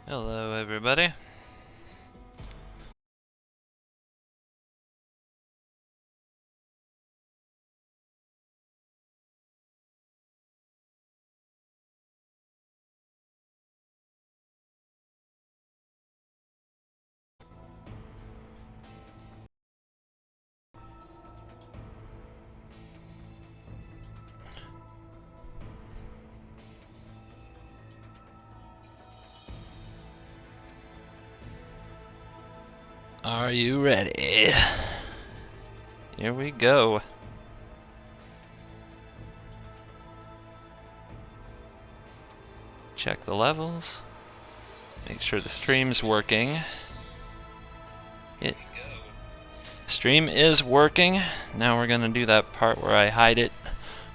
Hello, everybody. Are you ready? Here we go. Check the levels. Make sure the stream's working. Stream is working. Now we're gonna do that part where I hide it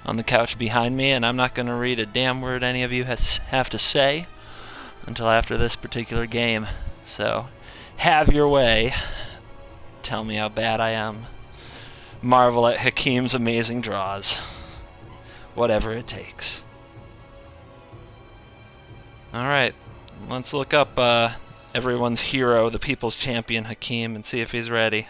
on the couch behind me, and I'm not gonna read a damn word any of you have to say until after this particular game. So, have your way. Tell me how bad I am. Marvel at Hakeem's amazing draws. Whatever it takes. Alright, let's look up everyone's hero, the people's champion, Hakeem, and see if he's ready.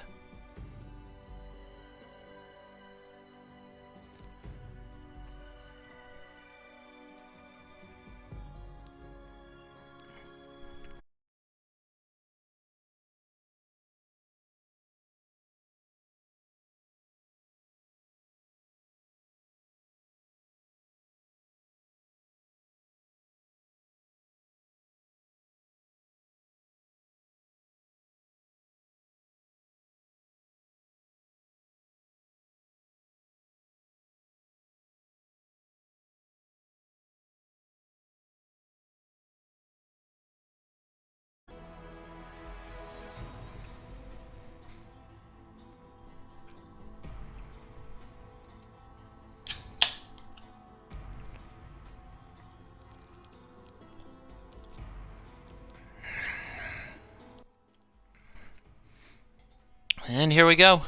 And here we go.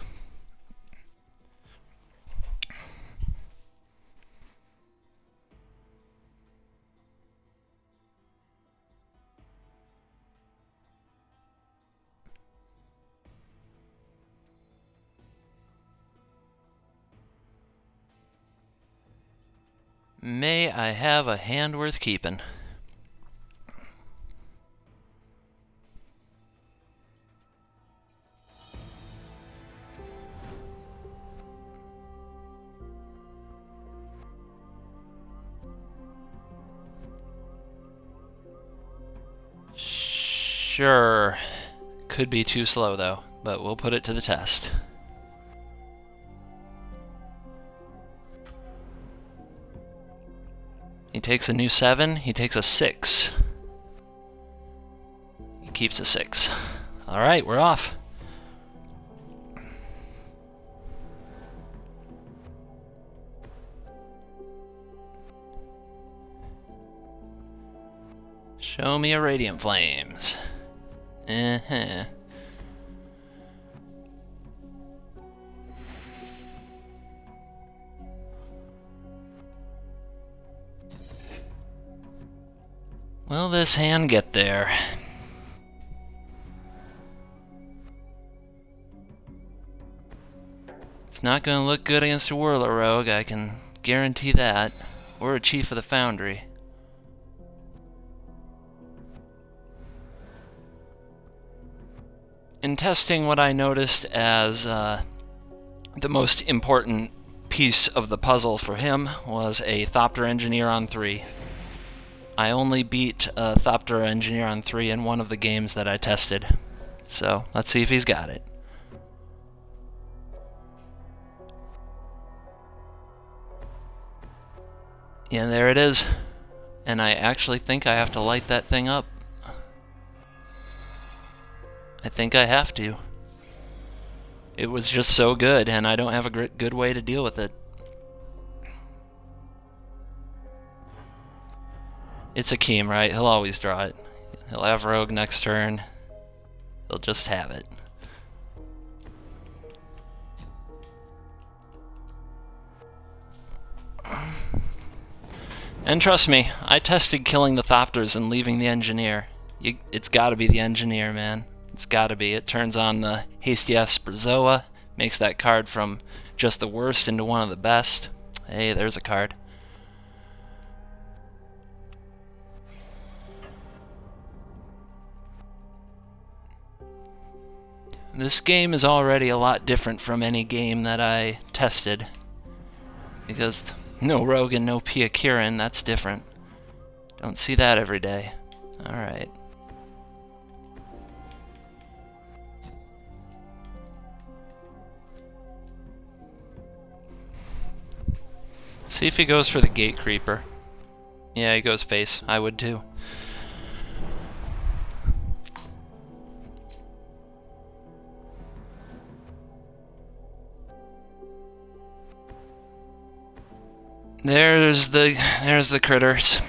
May I have a hand worth keeping? Sure. Could be too slow though, but we'll put it to the test. He takes a new 7, he takes a 6. He keeps a 6. Alright, we're off. Show me a Radiant Flames. Uh-huh. Will this hand get there? It's not going to look good against a Whirler Rogue, I can guarantee that. Or a Chief of the Foundry. In testing, what I noticed as the most important piece of the puzzle for him was a Thopter Engineer on 3. I only beat a Thopter Engineer on 3 in one of the games that I tested. So, let's see if he's got it. Yeah, there it is. And I actually think I have to light that thing up. I think I have to. It was just so good, and I don't have a good way to deal with it. It's Hakeem, right? He'll always draw it. He'll have Rogue next turn. He'll just have it. And trust me, I tested killing the Thopters and leaving the Engineer. It's got to be the engineer, man. It's got to be. It turns on the Hasty Sprazoa, makes that card from just the worst into one of the best. Hey, there's a card. This game is already a lot different from any game that I tested. Because no Rogan, no Pia Kirin, that's different. Don't see that every day. Alright. See if he goes for the Gate Creeper. Yeah, he goes face. I would too. There's the critters.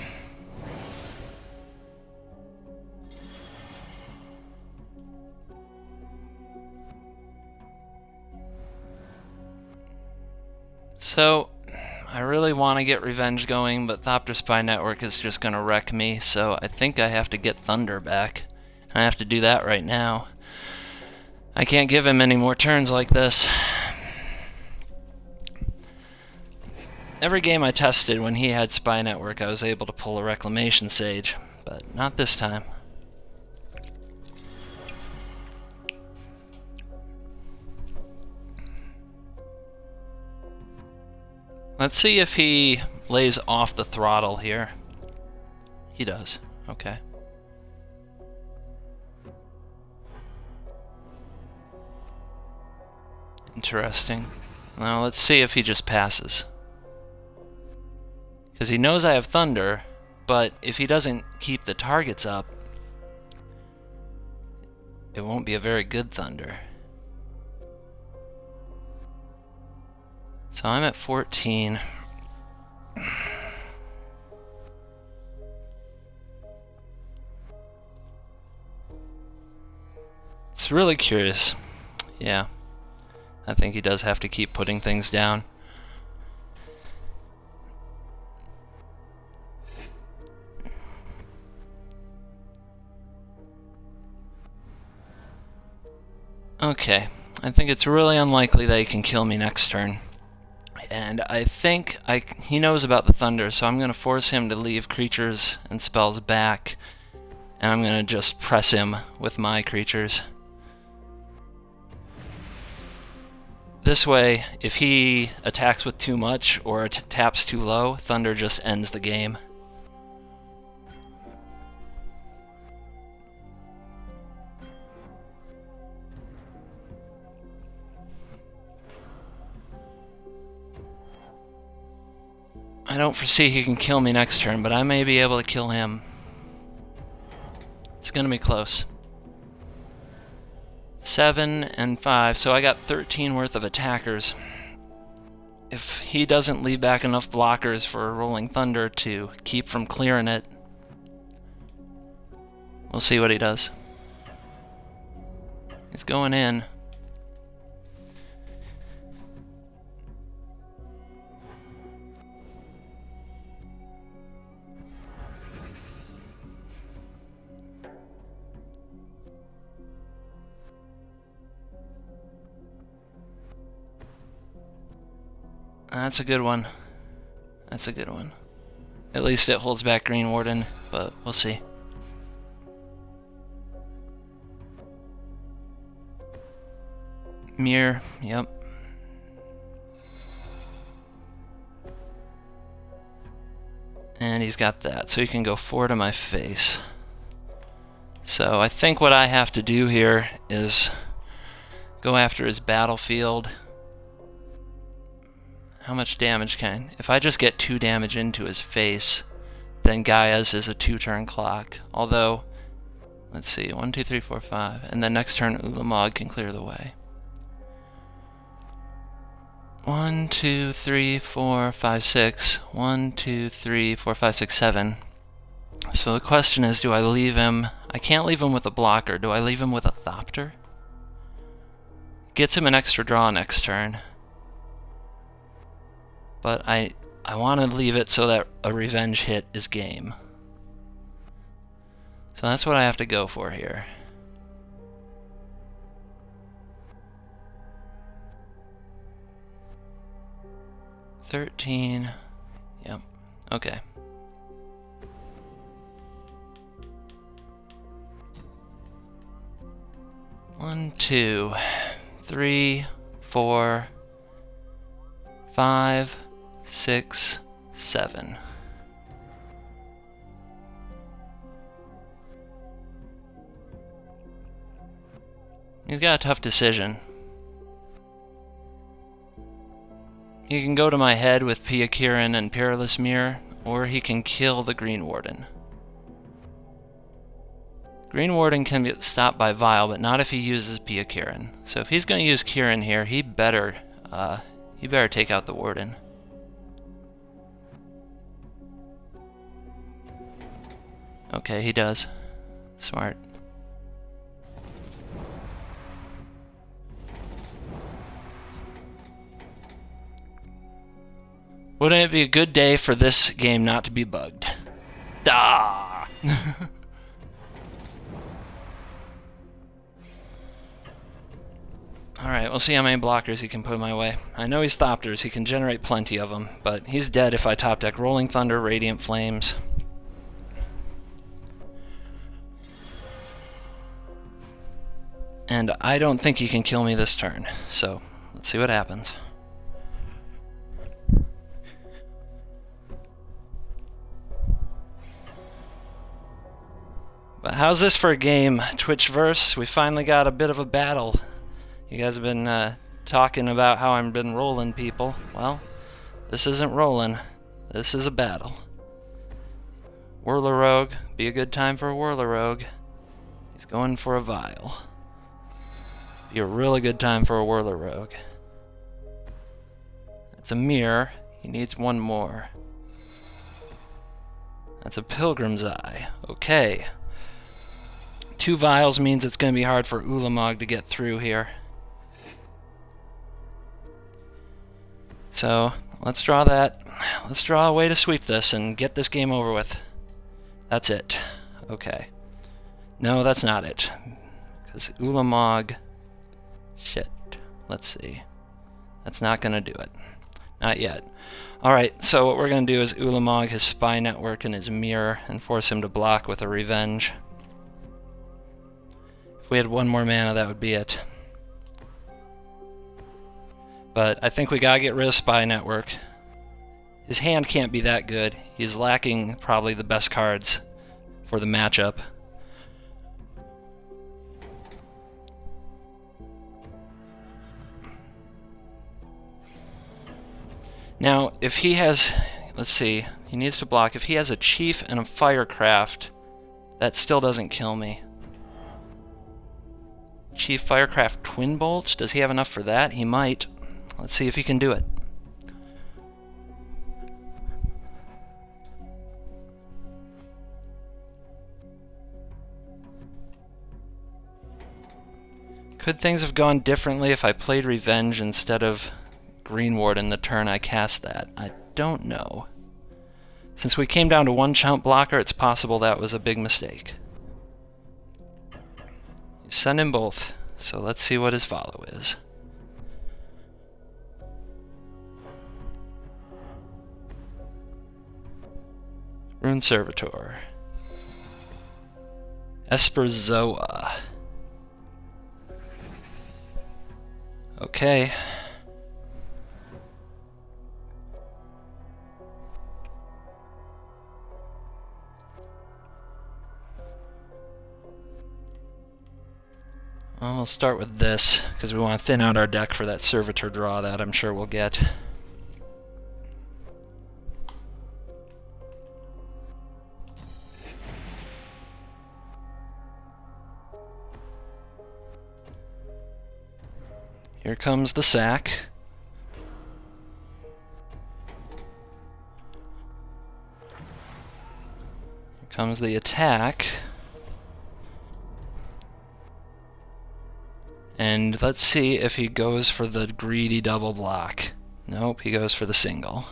So, I really want to get revenge going, but Thopter Spy Network is just going to wreck me, so I think I have to get Thunder back. And I have to do that right now. I can't give him any more turns like this. Every game I tested when he had Spy Network, I was able to pull a Reclamation Sage, but not this time. Let's see if he lays off the throttle here. He does. Okay. Interesting. Now let's see if he just passes. Because he knows I have Thunder, but if he doesn't keep the targets up, it won't be a very good Thunder. So I'm at 14. It's really curious. Yeah. I think he does have to keep putting things down. Okay, I think it's really unlikely that he can kill me next turn. And I think he knows about the Thunder, so I'm going to force him to leave creatures and spells back. And I'm going to just press him with my creatures. This way, if he attacks with too much or taps too low, Thunder just ends the game. I don't foresee he can kill me next turn, but I may be able to kill him. It's gonna be close. 7 and 5, so I got 13 worth of attackers. If he doesn't leave back enough blockers for Rolling Thunder to keep from clearing it, we'll see what he does. He's going in. That's a good one. That's a good one. At least it holds back Green Warden, but we'll see. Mirror, yep. And he's got that, so he can go 4 to my face. So I think what I have to do here is go after his battlefield. How much damage can... If I just get 2 damage into his face, then Gaia's is a 2-turn clock. Although, let's see, 1, 2, 3, 4, 5. And then next turn Ulamog can clear the way. 1, 2, 3, 4, 5, 6. 1, 2, 3, 4, 5, 6, 7. So the question is, do I leave him... I can't leave him with a blocker. Do I leave him with a Thopter? Gets him an extra draw next turn. But I want to leave it so that a revenge hit is game. So that's what I have to go for here. $13. Yep. Okay. One, 2, 3, 4, 5, 6, 7. He's got a tough decision. He can go to my head with Pia Kirin and Perilous Mirror, or he can kill the Green Warden. Green Warden can be stopped by Vile, but not if he uses Pia Kirin. So if he's going to use Kirin here, he better take out the Warden. Okay, he does. Smart. Wouldn't it be a good day for this game not to be bugged? Ah! Alright, we'll see how many blockers he can put my way. I know he's Thopters, he can generate plenty of them, but he's dead if I top deck Rolling Thunder, Radiant Flames. And I don't think he can kill me this turn, so let's see what happens. But how's this for a game, Twitchverse? We finally got a bit of a battle. You guys have been talking about how I've been rolling people. Well, this isn't rolling. This is a battle. Whirler Rogue. Be a good time for a Whirler Rogue. He's going for a Vile. Be a really good time for a Whirler Rogue. It's a Mirror. He needs one more. That's a Pilgrim's Eye. Okay. 2 Vials means it's going to be hard for Ulamog to get through here. So, let's draw that. Let's draw a way to sweep this and get this game over with. That's it. Okay. No, that's not it. Because Ulamog... Shit. Let's see. That's not going to do it. Not yet. Alright, so what we're going to do is Ulamog his Spy Network and his Mirror and force him to block with a Revenge. If we had one more mana, that would be it. But I think we gotta get rid of Spy Network. His hand can't be that good. He's lacking probably the best cards for the matchup. Now, if he has... Let's see. He needs to block. If he has a Chief and a Firecraft, that still doesn't kill me. Chief Firecraft Twin Bolts? Does he have enough for that? He might. Let's see if he can do it. Could things have gone differently if I played Revenge instead of Green Warden the turn I cast that? I don't know. Since we came down to 1 chump blocker, it's possible that was a big mistake. Send him both, so let's see what his follow is. Rune Servitor. Esperzoa. Okay. Well, we'll start with this, because we want to thin out our deck for that Servitor draw that I'm sure we'll get. Here comes the sack. Here comes the attack. And let's see if he goes for the greedy double block. Nope, he goes for the single.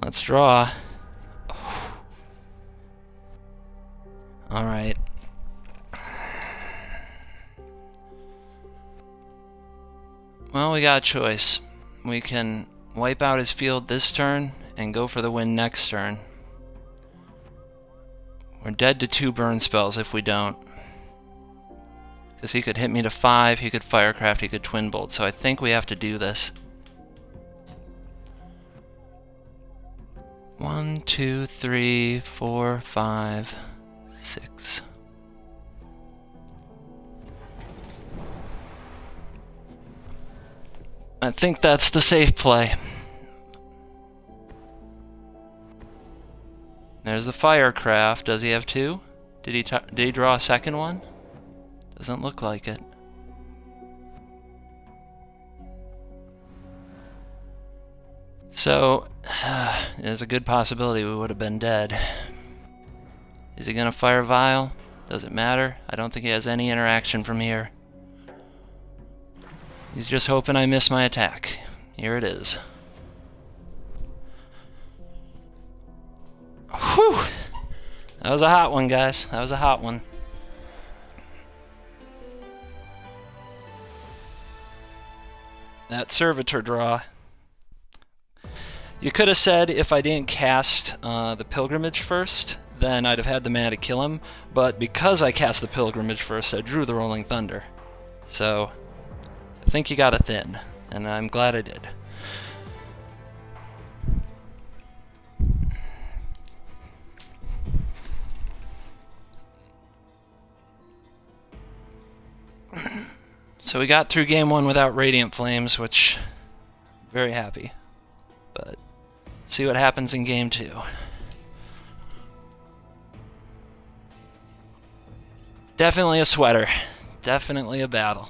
Let's draw. Alright. Well, we got a choice. We can wipe out his field this turn and go for the win next turn. We're dead to 2 burn spells if we don't. Because he could hit me to 5, he could Firecraft, he could Twin Bolt, so I think we have to do this. 1, 2, 3, 4, 5, 6. I think that's the safe play. There's the Firecraft. Does he have 2? Did he draw a second one? Doesn't look like it. So, there's a good possibility we would have been dead. Is he gonna fire Vial? Does it matter? I don't think he has any interaction from here. He's just hoping I miss my attack. Here it is. Whew! That was a hot one, guys. That was a hot one. That Servitor draw. You could have said if I didn't cast the Pilgrimage first, then I'd have had the mana to kill him, but because I cast the Pilgrimage first, I drew the Rolling Thunder. So, I think you got a thin, and I'm glad I did. So we got through game 1 without Radiant Flames, which, very happy. But, let's see what happens in game 2. Definitely a sweater. Definitely a battle.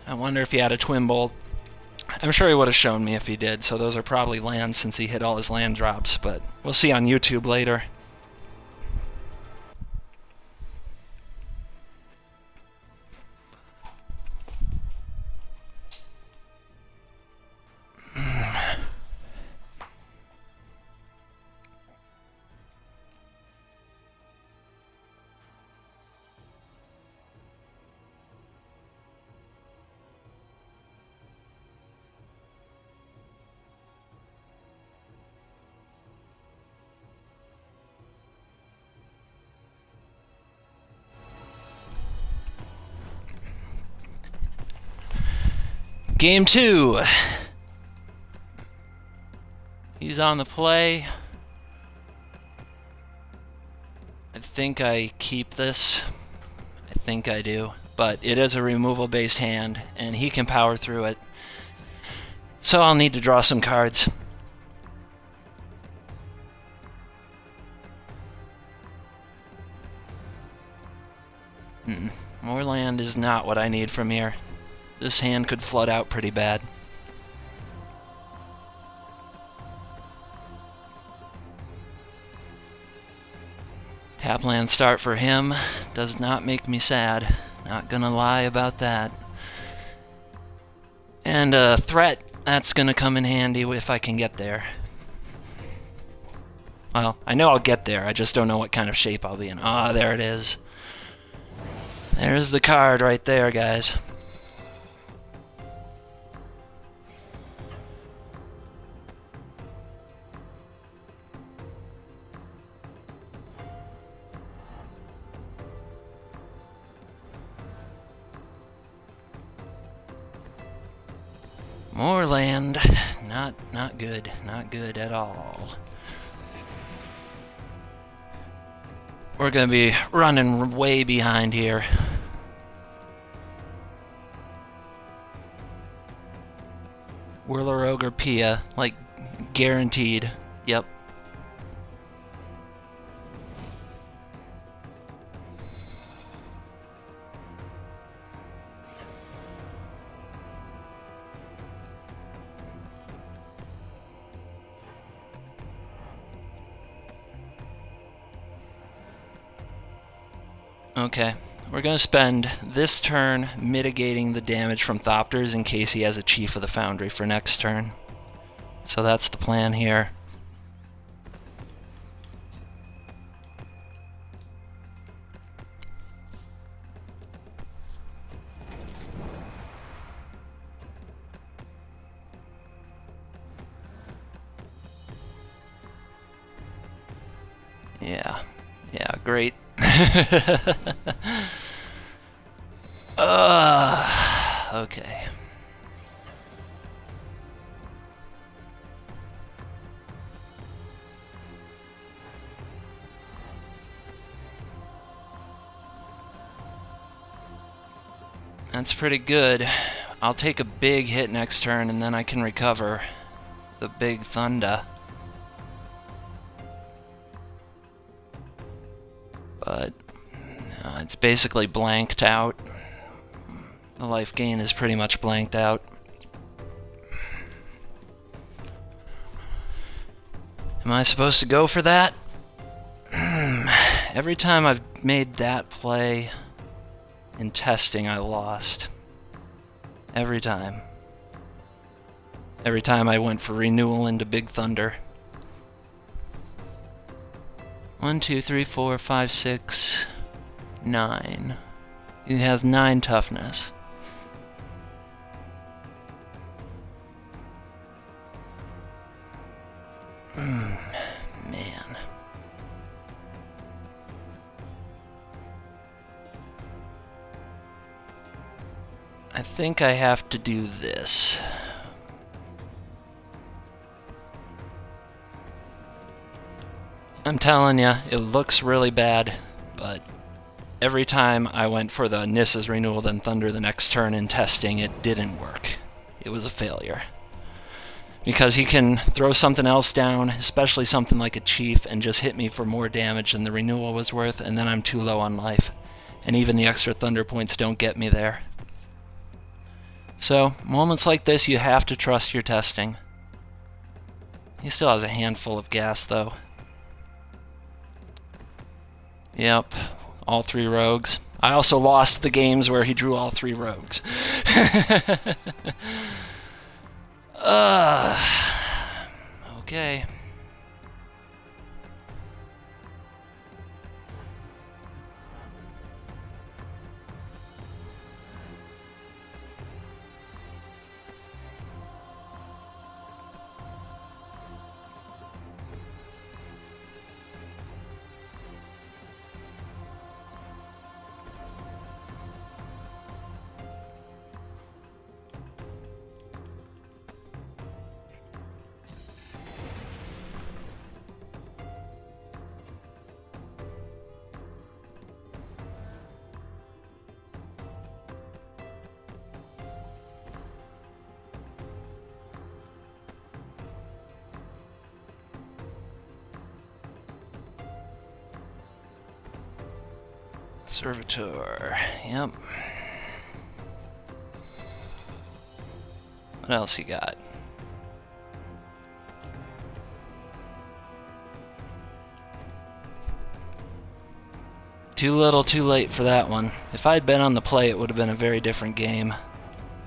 I wonder if he had a Twin Bolt. I'm sure he would have shown me if he did, so those are probably lands since he hit all his land drops, but we'll see on YouTube later. Game 2. He's on the play. I think I keep this. I think I do. But it is a removal-based hand, and he can power through it. So I'll need to draw some cards. More land is not what I need from here. This hand could flood out pretty bad. Tap land start for him does not make me sad. Not gonna lie about that. And a threat, that's gonna come in handy if I can get there. Well, I know I'll get there, I just don't know what kind of shape I'll be in. Ah, there it is. There's the card right there, guys. More land. Not good. Not good at all. We're gonna be running way behind here. Whirler Ogre Pia, like, guaranteed. Yep. Okay, we're going to spend this turn mitigating the damage from Thopters in case he has a Chief of the Foundry for next turn. So that's the plan here. Yeah, great. Okay. That's pretty good. I'll take a big hit next turn and then I can recover the big thunder. But it's basically blanked out. The life gain is pretty much blanked out. Am I supposed to go for that? Every time I've made that play in testing, I lost. Every time. Every time I went for renewal into Big Thunder. 1, 2, 3, 4, 5, 6, 9. He has 9 toughness. Man. I think I have to do this. I'm telling you, it looks really bad, but every time I went for the Nissa's renewal then Thunder the next turn in testing, it didn't work. It was a failure. Because he can throw something else down, especially something like a Chief, and just hit me for more damage than the renewal was worth, and then I'm too low on life. And even the extra Thunder points don't get me there. So, moments like this, you have to trust your testing. He still has a handful of gas, though. Yep, all 3 rogues. I also lost the games where he drew all 3 rogues. Okay. Servitor, yep. What else you got? Too little, too late for that one. If I'd been on the play, it would have been a very different game.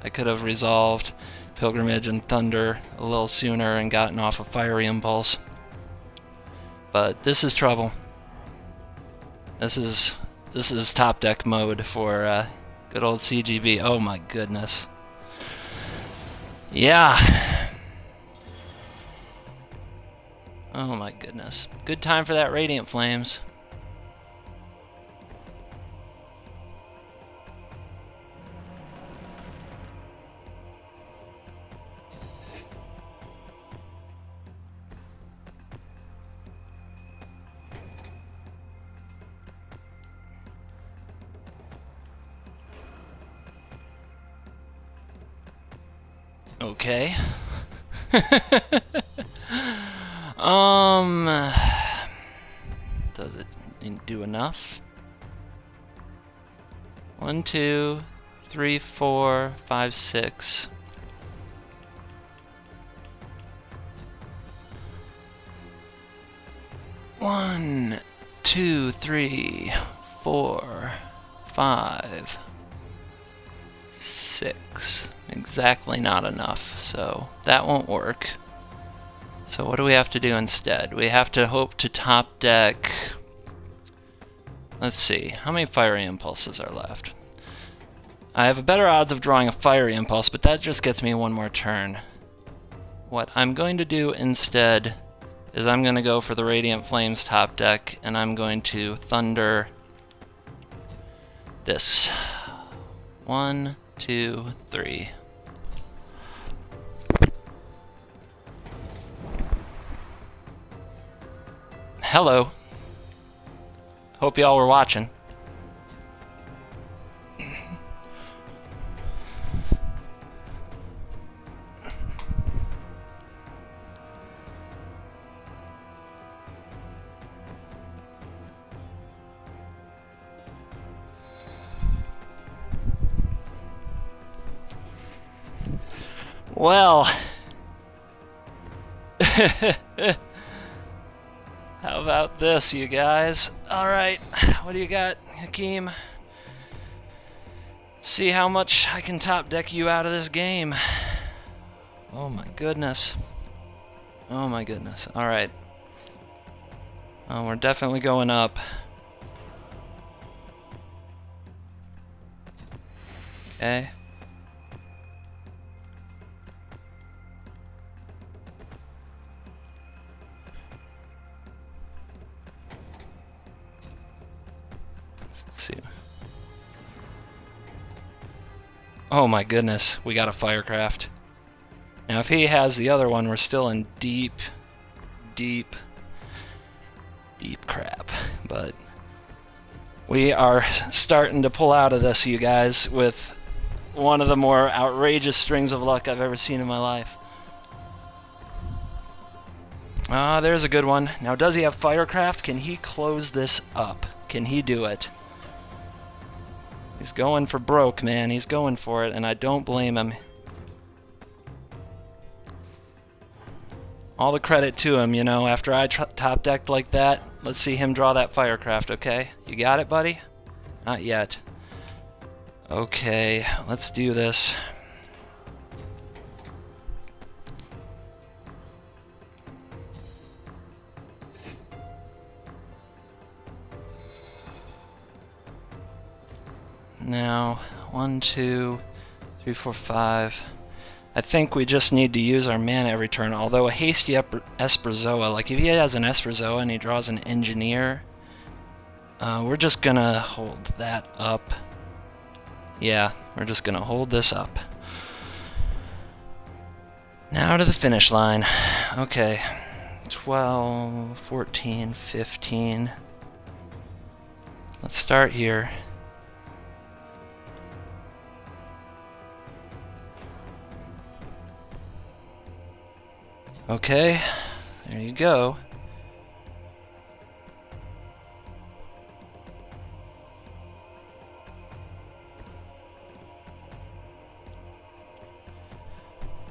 I could have resolved Pilgrimage and Thunder a little sooner and gotten off a Fiery Impulse. But this is trouble. This is top deck mode for good old CGB. Oh my goodness. Yeah. Oh my goodness. Good time for that Radiant Flames. Okay. Does it do enough? 1, 2, 3, 4, 5, 6. One, 2, 3, 4, 5, 6. Exactly not enough, so that won't work. So what do we have to do instead? We have to hope to top deck... Let's see, how many fiery impulses are left? I have a better odds of drawing a fiery impulse, but that just gets me one more turn. What I'm going to do instead is I'm going to go for the Radiant Flames top deck, and I'm going to Thunder this. 1, 2, 3. Hello. Hope y'all were watching. Well, how about this, you guys? Alright, what do you got, Hakeem? See how much I can top deck you out of this game. Oh my goodness. Oh my goodness. Alright. We're definitely going up. Okay. See. Oh my goodness, we got a Firecraft. Now if he has the other one, we're still in deep crap. But we are starting to pull out of this, you guys, with one of the more outrageous strings of luck I've ever seen in my life. There's a good one. Now does he have Firecraft? Can he close this up? Can he do it? He's going for broke, man. He's going for it, and I don't blame him. All the credit to him, you know, after I top decked like that. Let's see him draw that Firecraft, okay? You got it, buddy? Not yet. Okay, let's do this. Now, 1, 2, 3, 4, 5. I think we just need to use our mana every turn, although a hasty Esperzoa, like if he has an Esperzoa and he draws an Engineer, we're just gonna hold that up. Yeah, we're just gonna hold this up. Now to the finish line. Okay, 12, 14, 15. Let's start here. Okay, there you go.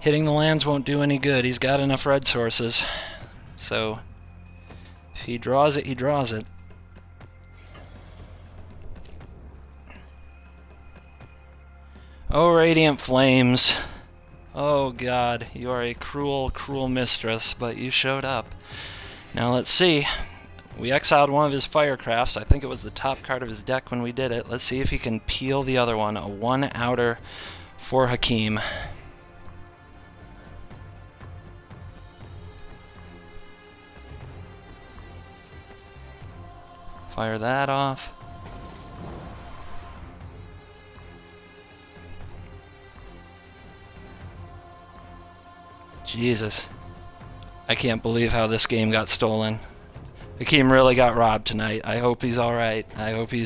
Hitting the lands won't do any good. He's got enough red sources. So, if he draws it, he draws it. Oh, Radiant Flames. Oh God, you are a cruel, cruel mistress, but you showed up. Now let's see. We exiled one of his Firecrafts. I think it was the top card of his deck when we did it. Let's see if he can peel the other one. A 1-outer for Hakeem. Fire that off. Jesus. I can't believe how this game got stolen. Hakeem really got robbed tonight. I hope he's alright. I hope he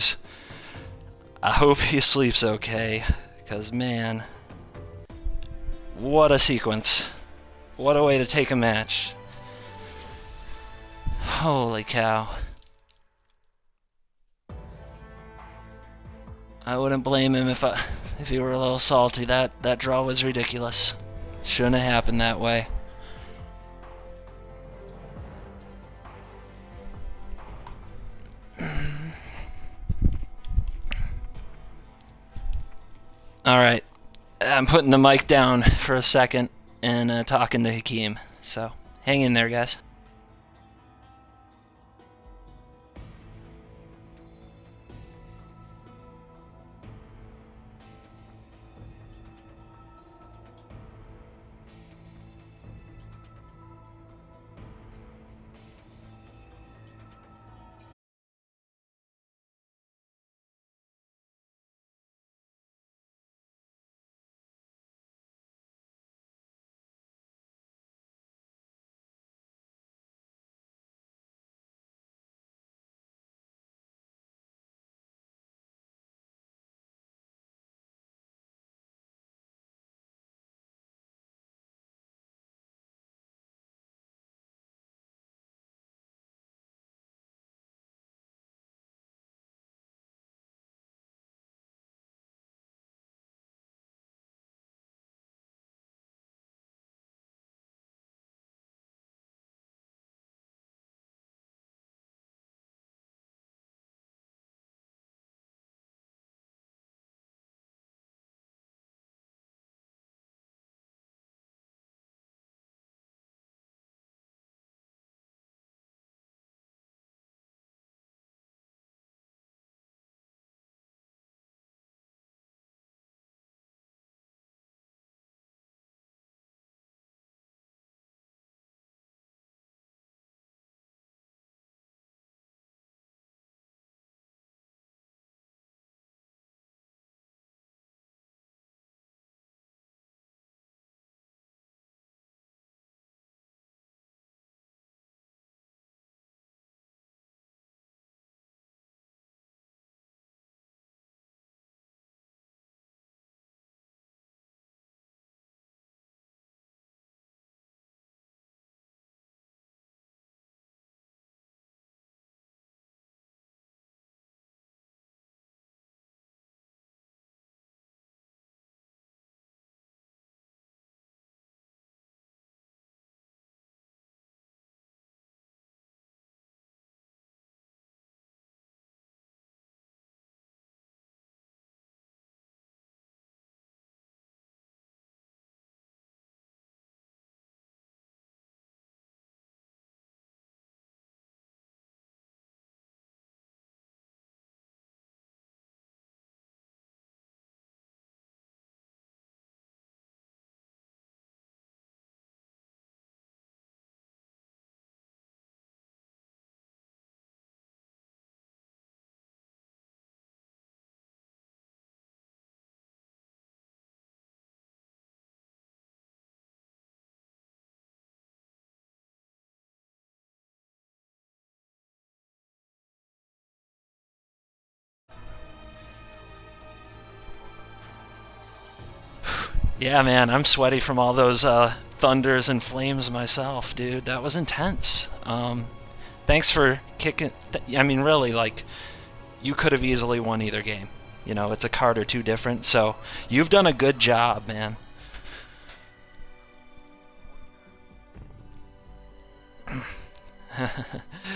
sleeps okay. Because, man, what a sequence. What a way to take a match. Holy cow. I wouldn't blame him if he were a little salty. That draw was ridiculous. Shouldn't have happened that way. All right, I'm putting the mic down for a second and talking to Hakeem. So hang in there, guys. Yeah, man, I'm sweaty from all those thunders and flames myself, dude. That was intense. Thanks for kicking. I mean, really, like, you could have easily won either game. You know, it's a card or two different. So you've done a good job, man.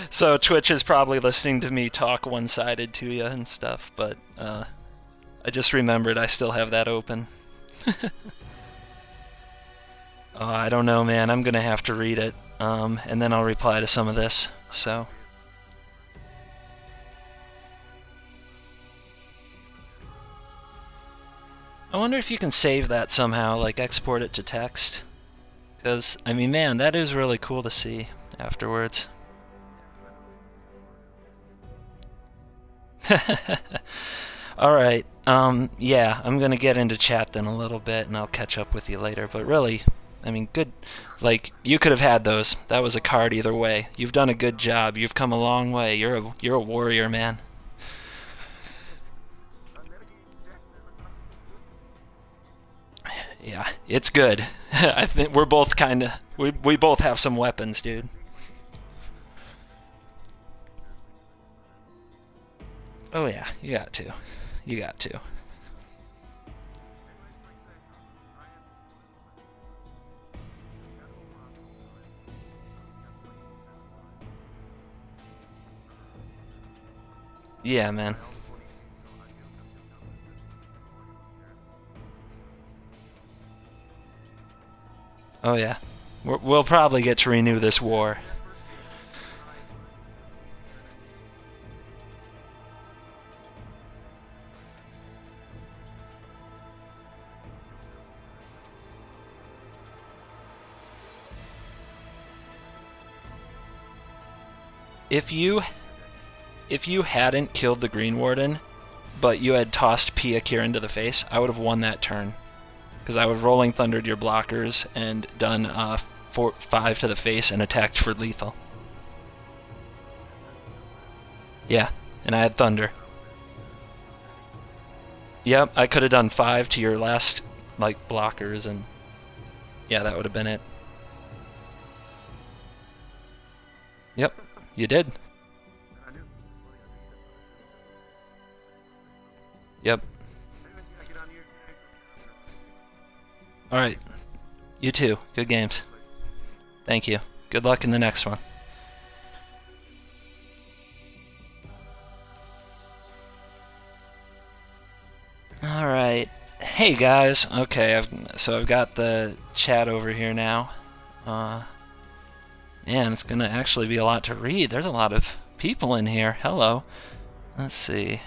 So Twitch is probably listening to me talk one-sided to you and stuff, but I just remembered I still have that open. I don't know, man. I'm gonna have to read it, and then I'll reply to some of this. So. I wonder if you can save that somehow, like export it to text. Because, I mean, man, that is really cool to see afterwards. Alright, yeah, I'm gonna get into chat then a little bit and I'll catch up with you later. But really, I mean, good. Like, you could have had those. That was a card either way. You've done a good job. You've come a long way. You're a warrior, man. Yeah, it's good. I think we're both kind of we both have some weapons, dude. Oh yeah, you got to. You got to. Yeah, man. Oh yeah. We'll probably get to renew this war. If you hadn't killed the Green Warden, but you had tossed Pia Kier into the face, I would have won that turn. Because I would have Rolling Thundered your blockers and done 5 to the face and attacked for lethal. Yeah, and I had Thunder. Yep, I could have done 5 to your last, like, blockers, and yeah, that would have been it. Yep, you did. Yep. Alright. You too. Good games. Thank you. Good luck in the next one. Alright. Hey guys. Okay, I've got the chat over here now. Man, it's gonna actually be a lot to read. There's a lot of people in here. Hello. Let's see.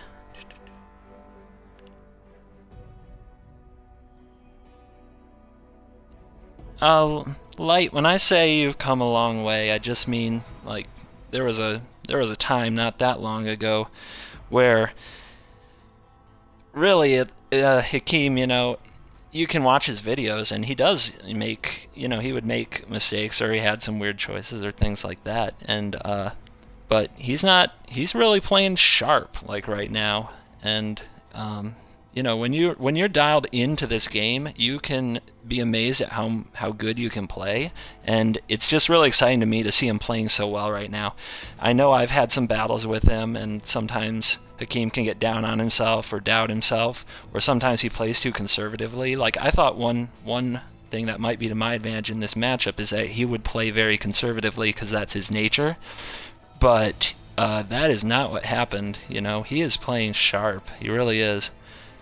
Light, when I say you've come a long way, I just mean, like, there was a time not that long ago where really Hakeem, you can watch his videos and he does make, he would make mistakes or he had some weird choices or things like that, and but he's really playing sharp like right now, and when you're dialed into this game, you can be amazed at how good you can play, and it's just really exciting to me to see him playing so well right now. I know I've had some battles with him, and sometimes Hakeem can get down on himself or doubt himself, or sometimes he plays too conservatively. Like, I thought one thing that might be to my advantage in this matchup is that he would play very conservatively because that's his nature, but that is not what happened. He is playing sharp. He really is.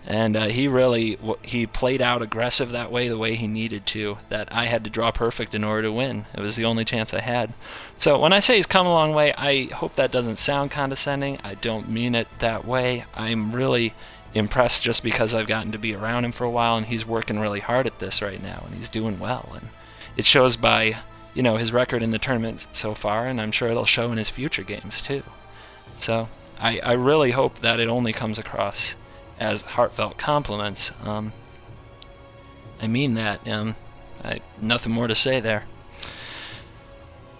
And he played out aggressive that way, the way he needed to, that I had to draw perfect in order to win. It was the only chance I had. So when I say he's come a long way, I hope that doesn't sound condescending. I don't mean it that way. I'm really impressed just because I've gotten to be around him for a while, and he's working really hard at this right now, and he's doing well. And it shows by, his record in the tournament so far, and I'm sure it'll show in his future games too. So I really hope that it only comes across as heartfelt compliments. I mean that. Nothing more to say there.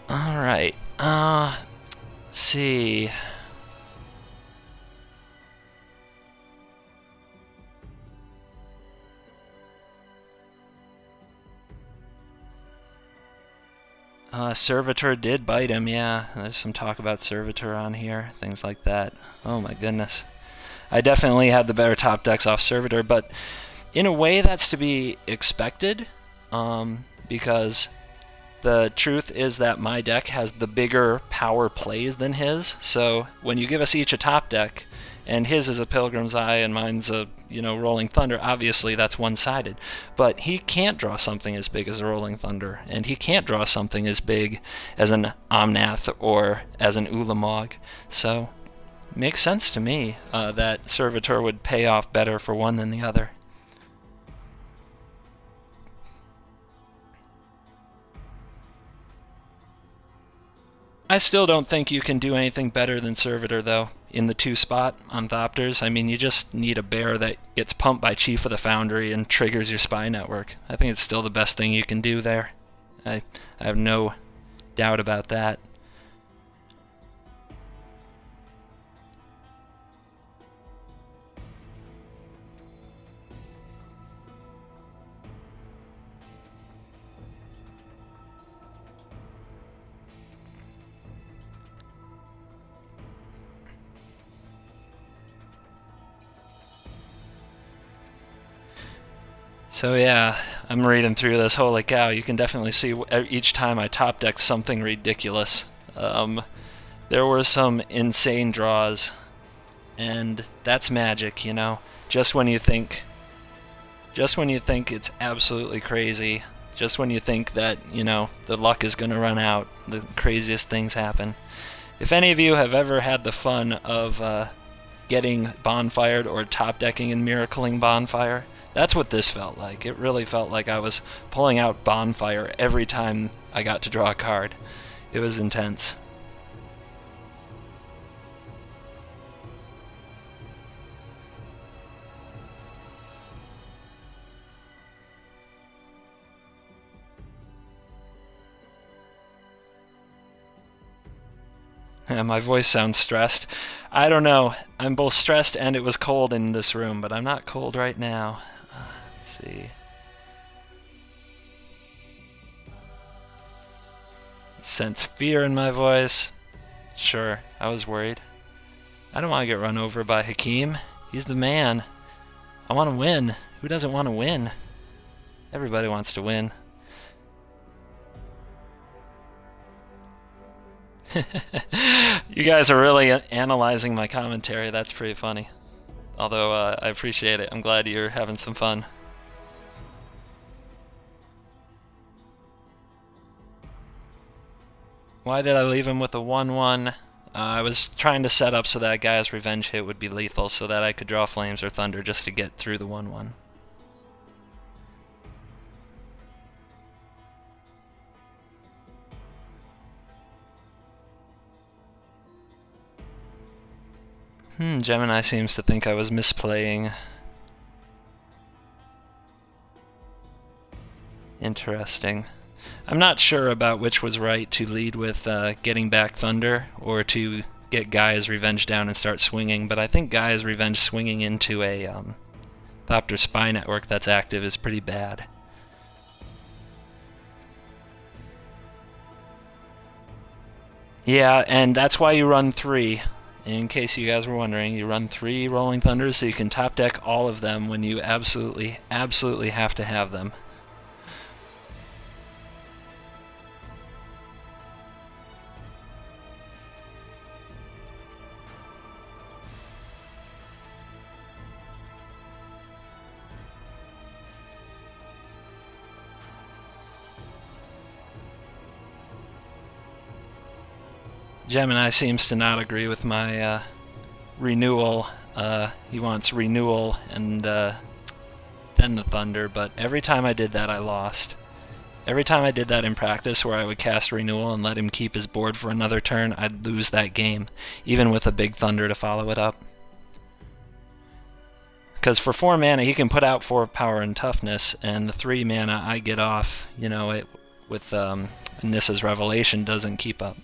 Alright. Let's see. Servitor did bite him, yeah. There's some talk about Servitor on here, things like that. Oh my goodness. I definitely had the better top decks off Servitor, but in a way that's to be expected, because the truth is that my deck has the bigger power plays than his. So when you give us each a top deck, and his is a Pilgrim's Eye and mine's a Rolling Thunder, obviously that's one-sided. But he can't draw something as big as a Rolling Thunder, and he can't draw something as big as an Omnath or as an Ulamog. So makes sense to me that Servitor would pay off better for one than the other. I still don't think you can do anything better than Servitor, though, in the 2 spot on Thopters. I mean, you just need a bear that gets pumped by Chief of the Foundry and triggers your spy network. I think it's still the best thing you can do there. I have no doubt about that. So yeah, I'm reading through this. Holy cow, you can definitely see each time I top decked something ridiculous. There were some insane draws, and that's magic, Just when you think it's absolutely crazy, Just when you think that, the luck is going to run out, the craziest things happen. If any of you have ever had the fun of getting bonfired or top decking and miracling bonfire, that's what this felt like. It really felt like I was pulling out bonfire every time I got to draw a card. It was intense. My voice sounds stressed. I don't know. I'm both stressed and it was cold in this room, but I'm not cold right now. Let's see. Sense fear in my voice. Sure, I was worried. I don't want to get run over by Hakeem. He's the man. I want to win. Who doesn't want to win? Everybody wants to win. You guys are really analyzing my commentary. That's pretty funny. Although I appreciate it. I'm glad you're having some fun. Why did I leave him with a 1-1? I was trying to set up so that guy's revenge hit would be lethal so that I could draw flames or thunder just to get through the 1-1. Gemini seems to think I was misplaying. Interesting. I'm not sure about which was right, to lead with getting back Thunder or to get Gaia's Revenge down and start swinging, but I think Gaia's Revenge swinging into a Thopter Spy network that's active is pretty bad. Yeah, and that's why you run 3. In case you guys were wondering, you run 3 Rolling Thunders so you can top deck all of them when you absolutely have to have them. Gemini seems to not agree with my renewal. He wants renewal and then the Thunder, but every time I did that, I lost. Every time I did that in practice, where I would cast renewal and let him keep his board for another turn, I'd lose that game, even with a big Thunder to follow it up. Because for 4 mana, he can put out 4 power and toughness, and the 3 mana I get off, with Nissa's Revelation doesn't keep up.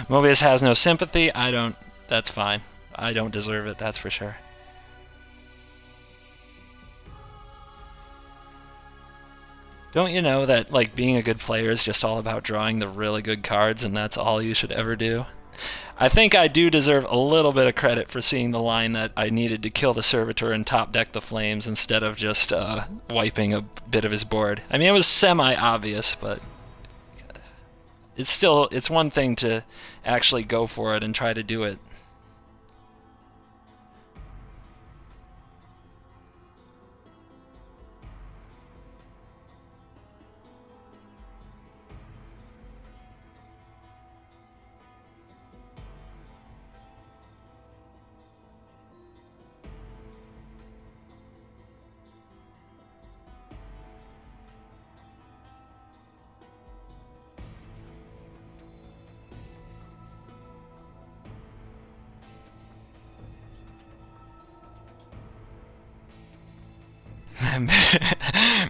Mobius has no sympathy. I don't. That's fine. I don't deserve it, that's for sure. Don't you know that being a good player is just all about drawing the really good cards, and that's all you should ever do? I think I do deserve a little bit of credit for seeing the line that I needed to kill the Servitor and top deck the Flames instead of just wiping a bit of his board. I mean, it was semi-obvious, but it's one thing to actually go for it and try to do it.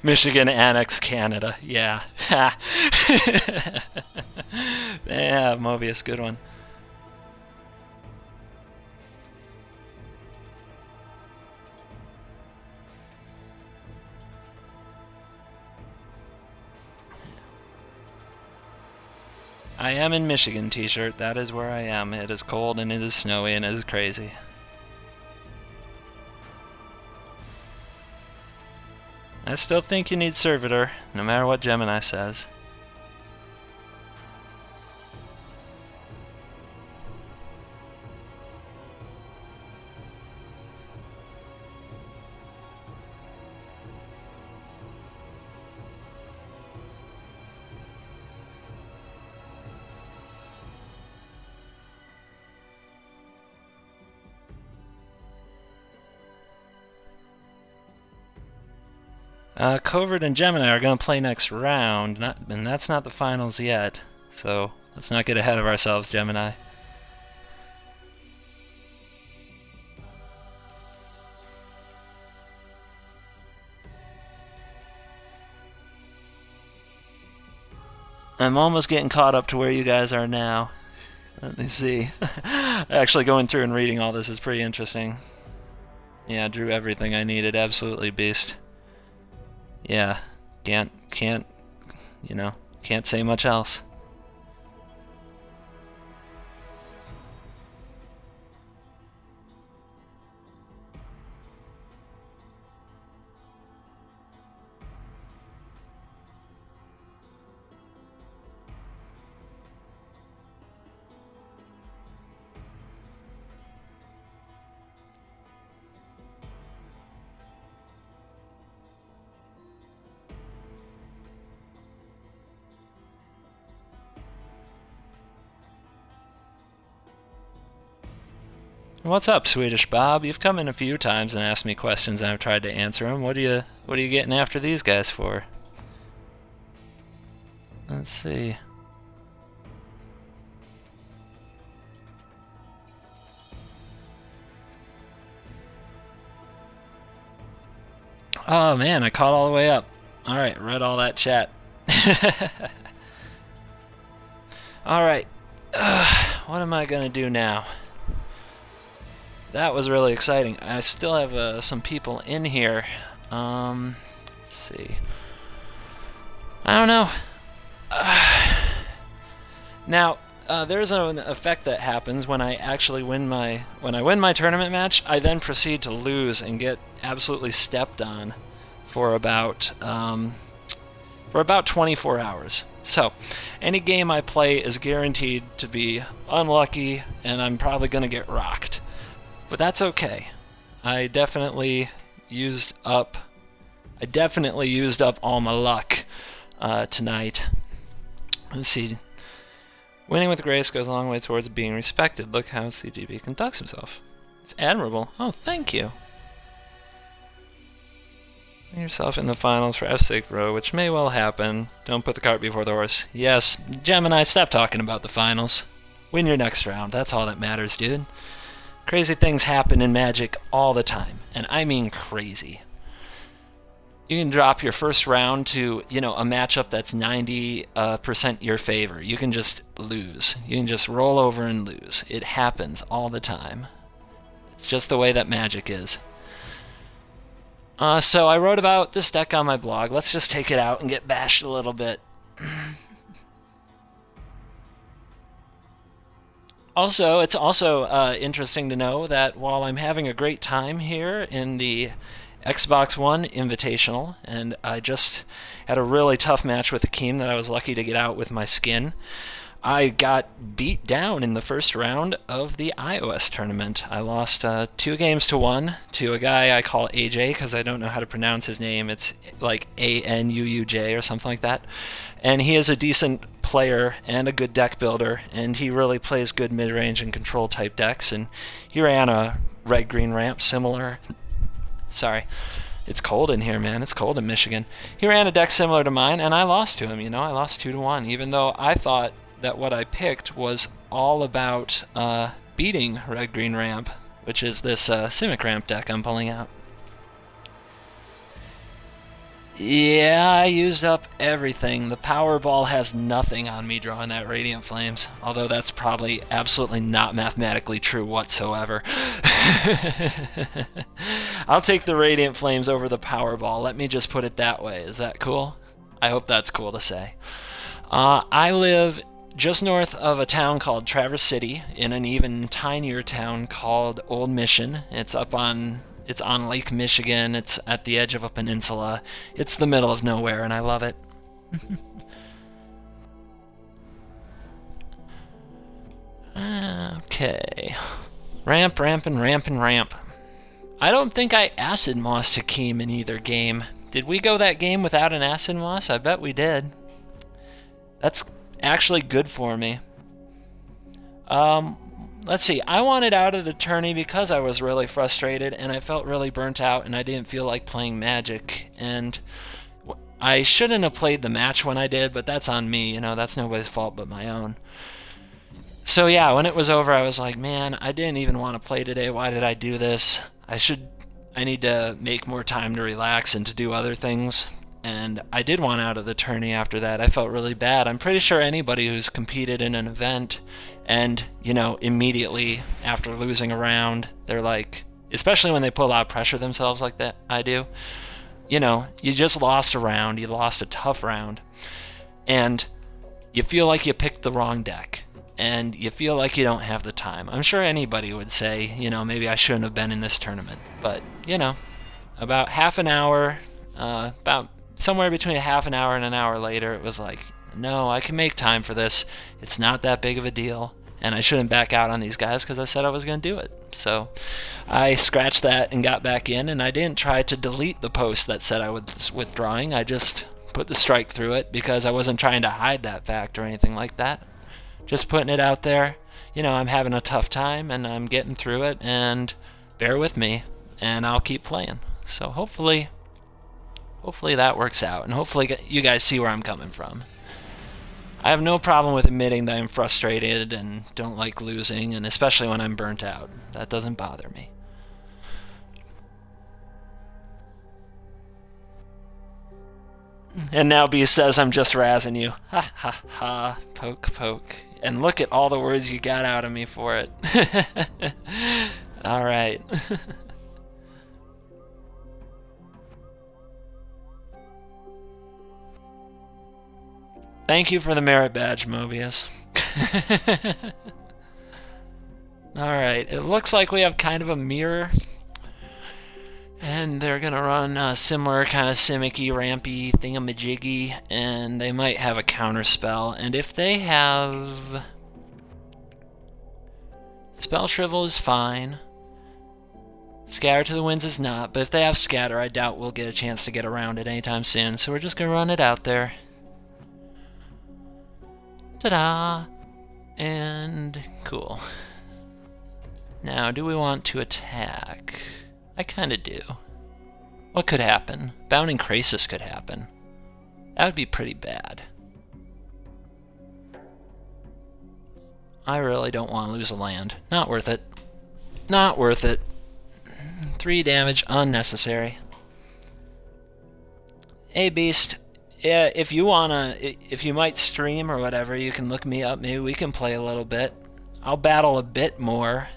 Michigan annexed Canada. Yeah. Yeah, Mobius, good one. I am in Michigan, t-shirt. That is where I am. It is cold and it is snowy and it is crazy. I still think you need Servitor, no matter what Gemini says. Covert and Gemini are going to play next round, and that's not the finals yet. So let's not get ahead of ourselves, Gemini. I'm almost getting caught up to where you guys are now. Let me see. Actually, going through and reading all this is pretty interesting. Yeah, drew everything I needed. Absolutely beast. Yeah, can't, you know, can't say much else. What's up, Swedish Bob? You've come in a few times and asked me questions, and I've tried to answer them. What are you getting after these guys for? Let's see. Oh man, I caught all the way up. All right, read all that chat. All right, what am I gonna do now? That was really exciting. I still have some people in here. Let's see. I don't know. Now, there's an effect that happens when I actually win my tournament match. I then proceed to lose and get absolutely stepped on for about 24 hours. So, any game I play is guaranteed to be unlucky, and I'm probably gonna get rocked. But that's okay. I definitely used up all my luck tonight. Let's see. Winning with grace goes a long way towards being respected. Look how CGB conducts himself. It's admirable. Oh, thank you. Yourself in the finals for F-Sake Row, which may well happen. Don't put the cart before the horse. Yes, Gemini, stop talking about the finals. Win your next round. That's all that matters, dude. Crazy things happen in Magic all the time, and I mean crazy. You can drop your first round to, a matchup that's 90% your favor. You can just lose. You can just roll over and lose. It happens all the time. It's just the way that Magic is. So I wrote about this deck on my blog. Let's just take it out and get bashed a little bit. Also, it's also interesting to know that while I'm having a great time here in the Xbox One Invitational, and I just had a really tough match with Hakeem that I was lucky to get out with my skin, I got beat down in the first round of the iOS tournament. I lost 2-1 to a guy I call AJ because I don't know how to pronounce his name. It's like ANUUJ or something like that. And he is a decent player and a good deck builder, and he really plays good mid-range and control type decks. And he ran a red-green ramp similar. Sorry. It's cold in here, man. It's cold in Michigan. He ran a deck similar to mine, and I lost to him. I lost 2-1, even though I thought that what I picked was all about beating red-green ramp, which is this Simic ramp deck I'm pulling out. Yeah, I used up everything. The Powerball has nothing on me drawing that Radiant Flames, although that's probably absolutely not mathematically true whatsoever. I'll take the Radiant Flames over the Powerball. Let me just put it that way. Is that cool? I hope that's cool to say. I live just north of a town called Traverse City, in an even tinier town called Old Mission. It's on Lake Michigan. It's at the edge of a peninsula. It's the middle of nowhere, and I love it. Okay. Ramp. I don't think I Acid Mossed Hakeem in either game. Did we go that game without an Acid Moss? I bet we did. That's actually good for me. let's see. I wanted out of the tourney because I was really frustrated and I felt really burnt out and I didn't feel like playing Magic. And I shouldn't have played the match when I did, but that's on me. That's nobody's fault but my own. So yeah, when it was over, I was like, man, I didn't even want to play today. Why did I do this? I need to make more time to relax and to do other things. And I did want out of the tourney after that. I felt really bad. I'm pretty sure anybody who's competed in an event and, immediately after losing a round, they're like, especially when they put a lot of pressure themselves like that, I do, you just lost a round, you lost a tough round, and you feel like you picked the wrong deck, and you feel like you don't have the time. I'm sure anybody would say, maybe I shouldn't have been in this tournament, but, about half an hour, about somewhere between a half an hour and an hour later, it was like, no, I can make time for this. It's not that big of a deal, and I shouldn't back out on these guys because I said I was going to do it. So I scratched that and got back in, and I didn't try to delete the post that said I was withdrawing. I just put the strike through it because I wasn't trying to hide that fact or anything like that. Just putting it out there. I'm having a tough time, and I'm getting through it, and bear with me, and I'll keep playing. So hopefully that works out, and hopefully you guys see where I'm coming from. I have no problem with admitting that I'm frustrated and don't like losing, and especially when I'm burnt out. That doesn't bother me. And now B says I'm just razzing you. Ha ha ha, poke poke. And look at all the words you got out of me for it. Alright. Thank you for the merit badge, Mobius. Alright, it looks like we have kind of a mirror. And they're going to run a similar kind of Simicky, Rampy, Thingamajiggy, and they might have a counter spell. And if they have... Spell Shrivel is fine. Scatter to the Winds is not, but if they have Scatter, I doubt we'll get a chance to get around it anytime soon. So we're just going to run it out there. Ta-da! And cool. Now, do we want to attack? I kind of do. What could happen? Bounding Krasis could happen. That would be pretty bad. I really don't want to lose a land. Not worth it. Not worth it. 3 damage, unnecessary. Hey Beast, yeah, if you might stream or whatever, you can look me up. Maybe we can play a little bit. I'll battle a bit more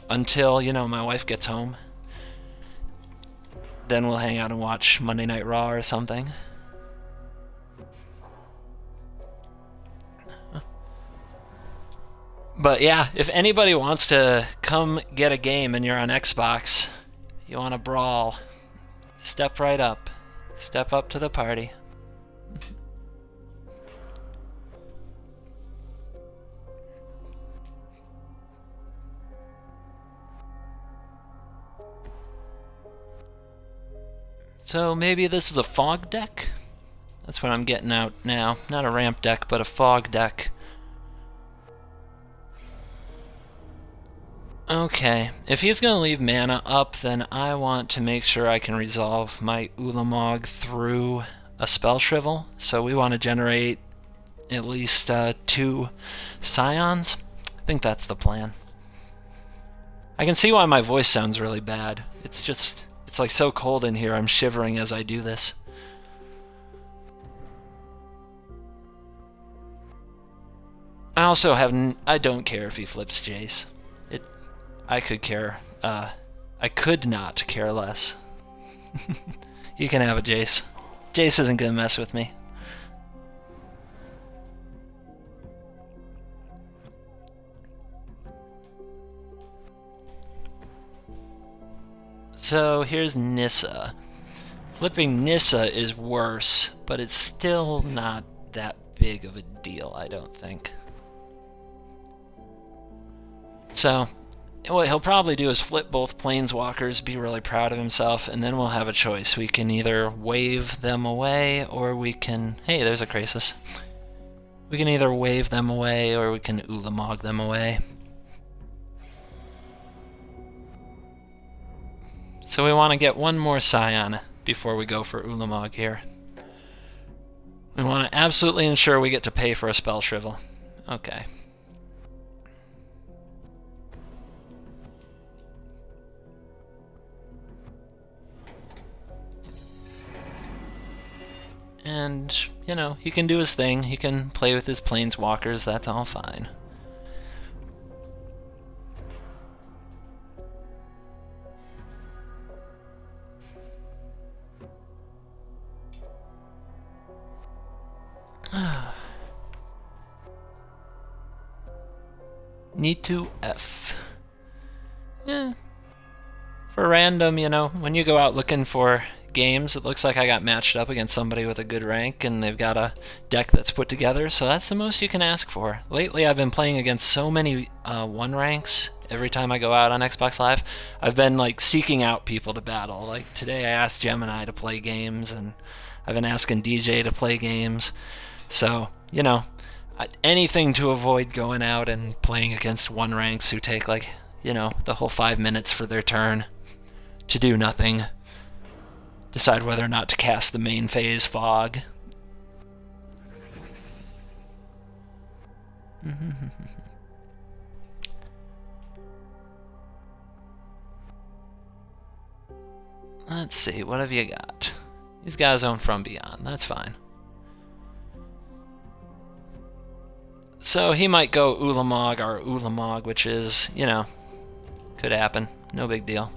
until, my wife gets home. Then we'll hang out and watch Monday Night Raw or something. But yeah, if anybody wants to come get a game and you're on Xbox, you want to brawl, step right up. Step up to the party. So maybe this is a fog deck? That's what I'm getting out now. Not a ramp deck, but a fog deck. Okay, if he's going to leave mana up, then I want to make sure I can resolve my Ulamog through a Spell Shrivel. So we want to generate at least 2 Scions. I think that's the plan. I can see why my voice sounds really bad. It's like so cold in here, I'm shivering as I do this. I also I don't care if he flips Jace. I could care. I could not care less. You can have a Jace. Jace isn't gonna mess with me. So here's Nissa. Flipping Nissa is worse, but it's still not that big of a deal, I don't think. So what he'll probably do is flip both Planeswalkers, be really proud of himself, and then we'll have a choice. We can either wave them away, or we can... Hey, there's a Krasis. We can either wave them away, or we can Ulamog them away. So we want to get one more Scion before we go for Ulamog here. We want to absolutely ensure we get to pay for a Spell Shrivel. Okay. And, you know, he can do his thing. He can play with his planeswalkers. That's all fine. Need to F. Yeah. For random, you know, when you go out looking for games, it looks like I got matched up against somebody with a good rank and they've got a deck that's put together, so that's the most you can ask for. Lately I've been playing against so many 1 ranks every time I go out on Xbox Live. I've been like seeking out people to battle. Like today I asked Gemini to play games and I've been asking DJ to play games. So, you know, anything to avoid going out and playing against 1 ranks who take like, you know, the whole 5 minutes for their turn to do nothing. Decide whether or not to cast the main phase fog. Let's see, what have you got? He's got his own From Beyond, that's fine. So he might go Ulamog or Ulamog, which is, you know, could happen. No big deal.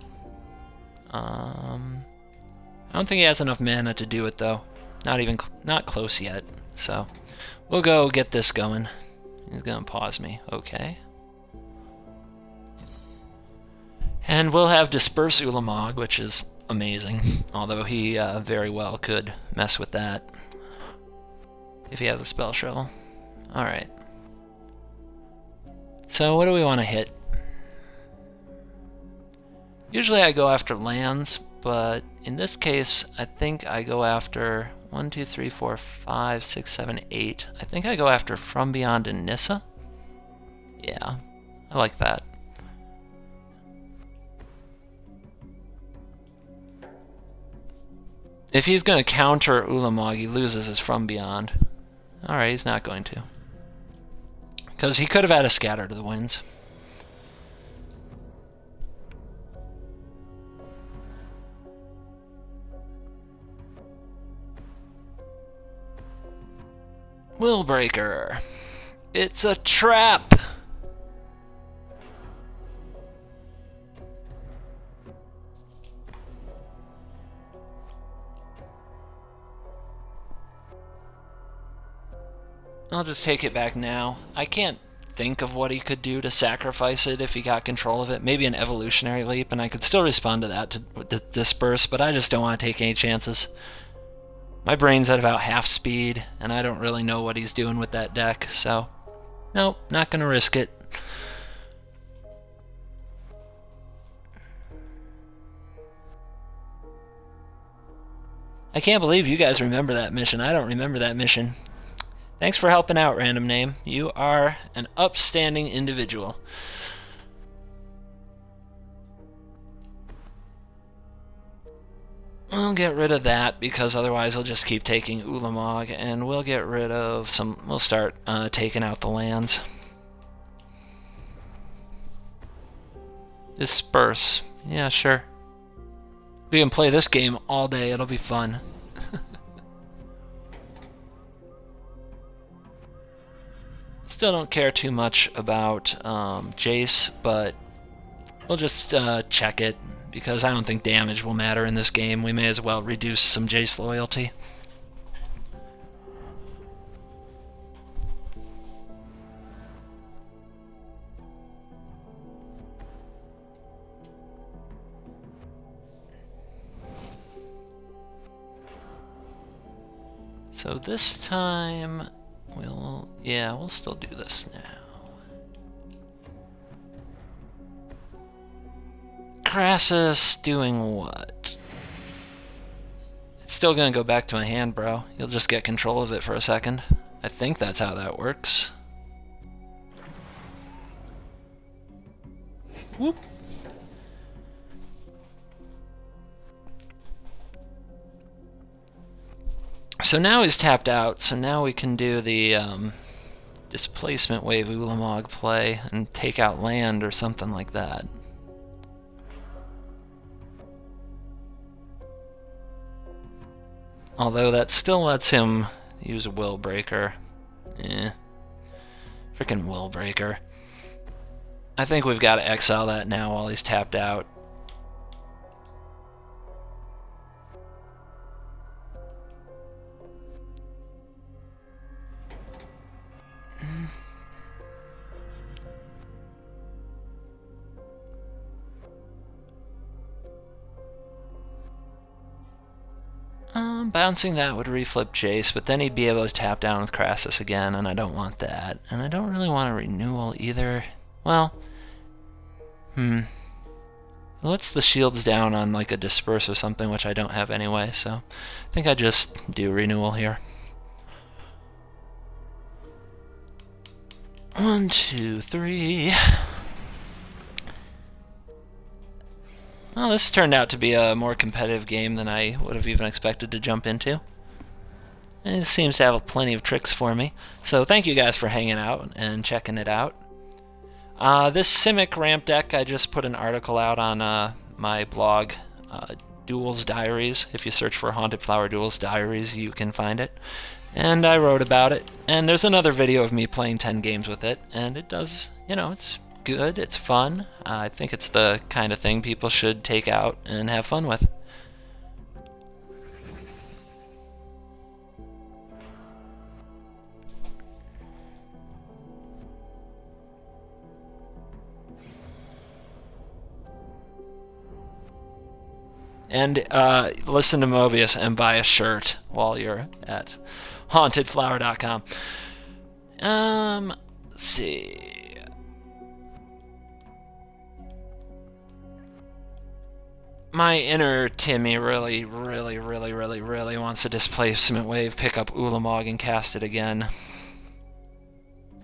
I don't think he has enough mana to do it though. Not close yet. So we'll go get this going. He's gonna pause me. Okay. And we'll have Disperse Ulamog, which is amazing. Although he very well could mess with that if he has a Spell Shrivel. Alright. So what do we want to hit? Usually I go after lands, but in this case I think I go after 1, 2, 3, 4, 5, 6, 7, 8. I think I go after From Beyond and Nissa. Yeah, I like that. If he's going to counter Ulamog, he loses his From Beyond. Alright, he's not going to. Because he could have had a Scatter to the Winds. Willbreaker. It's a trap! I'll just take it back now. I can't think of what he could do to sacrifice it if he got control of it. Maybe an Evolutionary Leap, and I could still respond to that to Disperse, but I just don't want to take any chances. My brain's at about half speed, and I don't really know what he's doing with that deck, so nope, not gonna risk it. I can't believe you guys remember that mission. I don't remember that mission. Thanks for helping out, random name. You are an upstanding individual. We'll get rid of that because otherwise he'll just keep taking Ulamog, and we'll get rid of some. We'll start taking out the lands. Disperse. Yeah, sure. We can play this game all day. It'll be fun. Still don't care too much about Jace, but we'll just check it, because I don't think damage will matter in this game. We may as well reduce some Jace loyalty. So this time we'll still do this now. Crassus doing what? It's still gonna go back to my hand, bro. You'll just get control of it for a second. I think that's how that works. Whoop. So now he's tapped out, so now we can do the displacement wave Ulamog play and take out land or something like that. Although that still lets him use a will breaker. Freaking will breaker. I think we've got to exile that now while he's tapped out. Bouncing that would reflip Jace, but then he'd be able to tap down with Crassus again, and I don't want that. And I don't really want a renewal either. Well, it lets the shields down on like a disperse or something, which I don't have anyway, so I think I just do renewal here. 1, 2, 3. Well, this turned out to be a more competitive game than I would have even expected to jump into. And it seems to have plenty of tricks for me. So thank you guys for hanging out and checking it out. This Simic ramp deck, I just put an article out on my blog, Duels Diaries. If you search for Haunted Flower Duels Diaries, you can find it. And I wrote about it. And there's another video of me playing 10 games with it. And it does, you know, it's good, it's fun. I think it's the kind of thing people should take out and have fun with. And listen to Mobius and buy a shirt while you're at hauntedflower.com. Let's see. My inner Timmy really wants a displacement wave, pick up Ulamog and cast it again.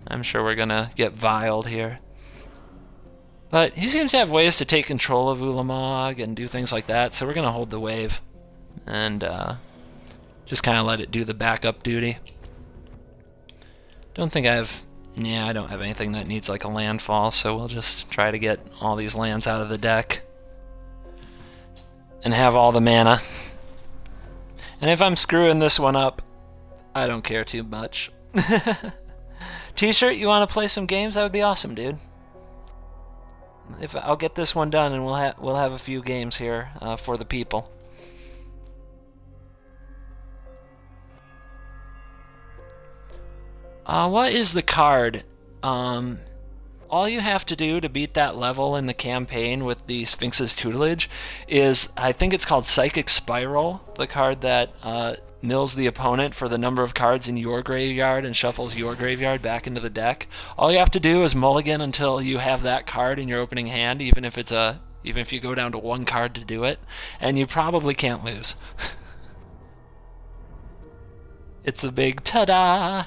I'm sure we're gonna get viled here. But he seems to have ways to take control of Ulamog and do things like that, so we're gonna hold the wave and just kind of let it do the backup duty. Don't think I have... Yeah, I don't have anything that needs like a landfall, so we'll just try to get all these lands out of the deck and have all the mana. And if I'm screwing this one up, I don't care too much. T-shirt, you want to play some games? That would be awesome, dude. If I'll get this one done, and we'll have a few games here for the people. What is the card? All you have to do to beat that level in the campaign with the Sphinx's tutelage is, I think it's called Psychic Spiral, the card that mills the opponent for the number of cards in your graveyard and shuffles your graveyard back into the deck. All you have to do is mulligan until you have that card in your opening hand, even if you go down to one card to do it, and you probably can't lose. It's a big ta-da!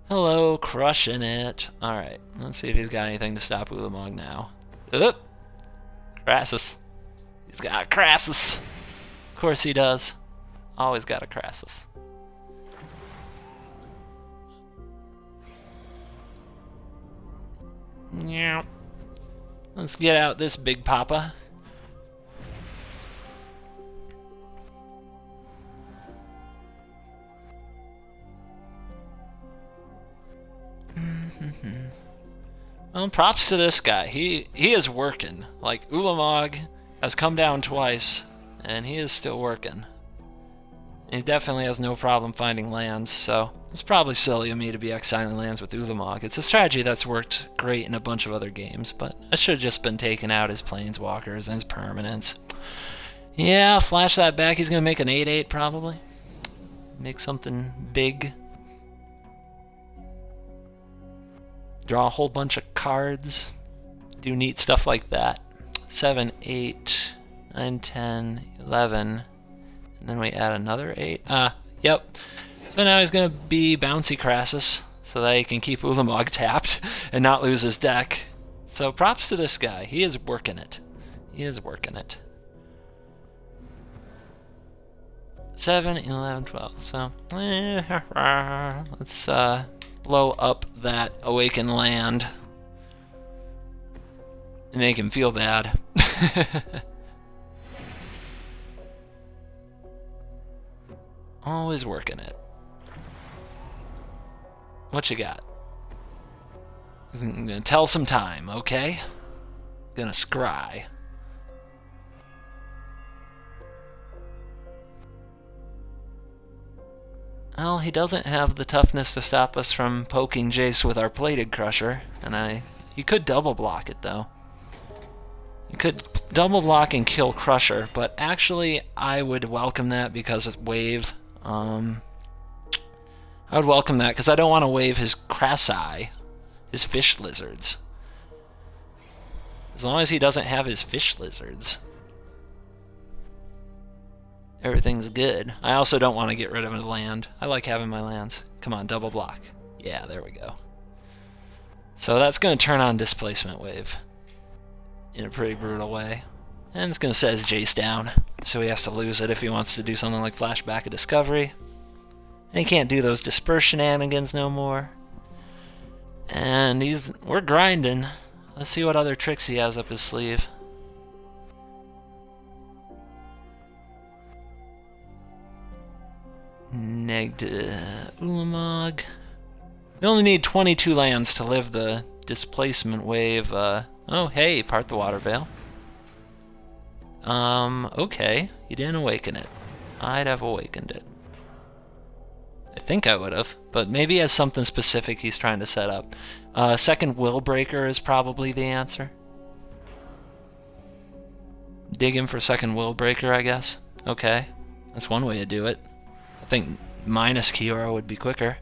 Hello, crushing it. Alright, let's see if he's got anything to stop Ulamog now. Oop! Crassus. He's got a Crassus. Of course he does. Always got a Crassus. Yeah. Let's get out this big papa. Well, props to this guy. He is working. Like, Ulamog has come down twice, and he is still working. He definitely has no problem finding lands, so it's probably silly of me to be exiling lands with Ulamog. It's a strategy that's worked great in a bunch of other games, but I should have just been taking out his planeswalkers and his permanents. Yeah, flash that back. He's going to make an 8/8 probably. Make something big. Draw a whole bunch of cards. Do neat stuff like that. 7, 8, 9, 10, 11. And then we add another 8. Yep. So now he's going to be bouncy Crassus so that he can keep Ulamog tapped and not lose his deck. So props to this guy. He is working it. He is working it. 7, 11, 12. So, let's blow up that awakened land and make him feel bad. Always working it. What you got? I'm gonna tell some time, okay? Gonna scry. Well, he doesn't have the toughness to stop us from poking Jace with our plated crusher, and he could double block it though. You could double block and kill Crusher, but actually I would welcome that because it's wave. I would welcome that because I don't want to wave his Crassi, his fish lizards. As long as he doesn't have his fish lizards, everything's good. I also don't want to get rid of a land. I like having my lands. Come on, double block. Yeah, there we go. So that's going to turn on Displacement Wave in a pretty brutal way. And it's going to set his Jace down, so he has to lose it if he wants to do something like Flashback of Discovery. And he can't do those disperse shenanigans no more. And we're grinding. Let's see what other tricks he has up his sleeve. Ulamog. We only need 22 lands to live the Displacement Wave. Oh, hey, part the Water Veil. Okay. You didn't awaken it. I'd have awakened it. I think I would have, but maybe he has something specific he's trying to set up. Second Will Breaker is probably the answer. Dig him for second Will Breaker, I guess. Okay. That's one way to do it. I think minus Kiora would be quicker.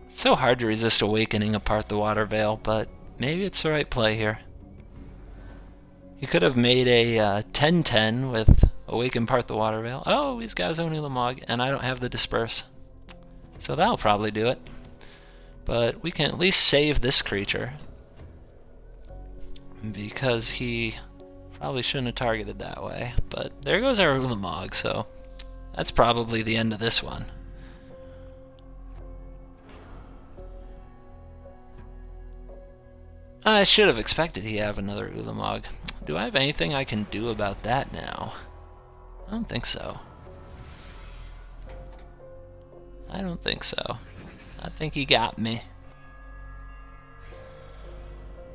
It's so hard to resist awakening apart the Water Veil, but maybe it's the right play here. You could have made a 10-10 with Awaken Part the Water Veil. Oh, he's got his own Ulamog, and I don't have the Disperse. So that'll probably do it. But we can at least save this creature, because he probably shouldn't have targeted that way. But there goes our Ulamog, so that's probably the end of this one. I should have expected he'd have another Ulamog. Do I have anything I can do about that now? I don't think so. I don't think so. I think he got me.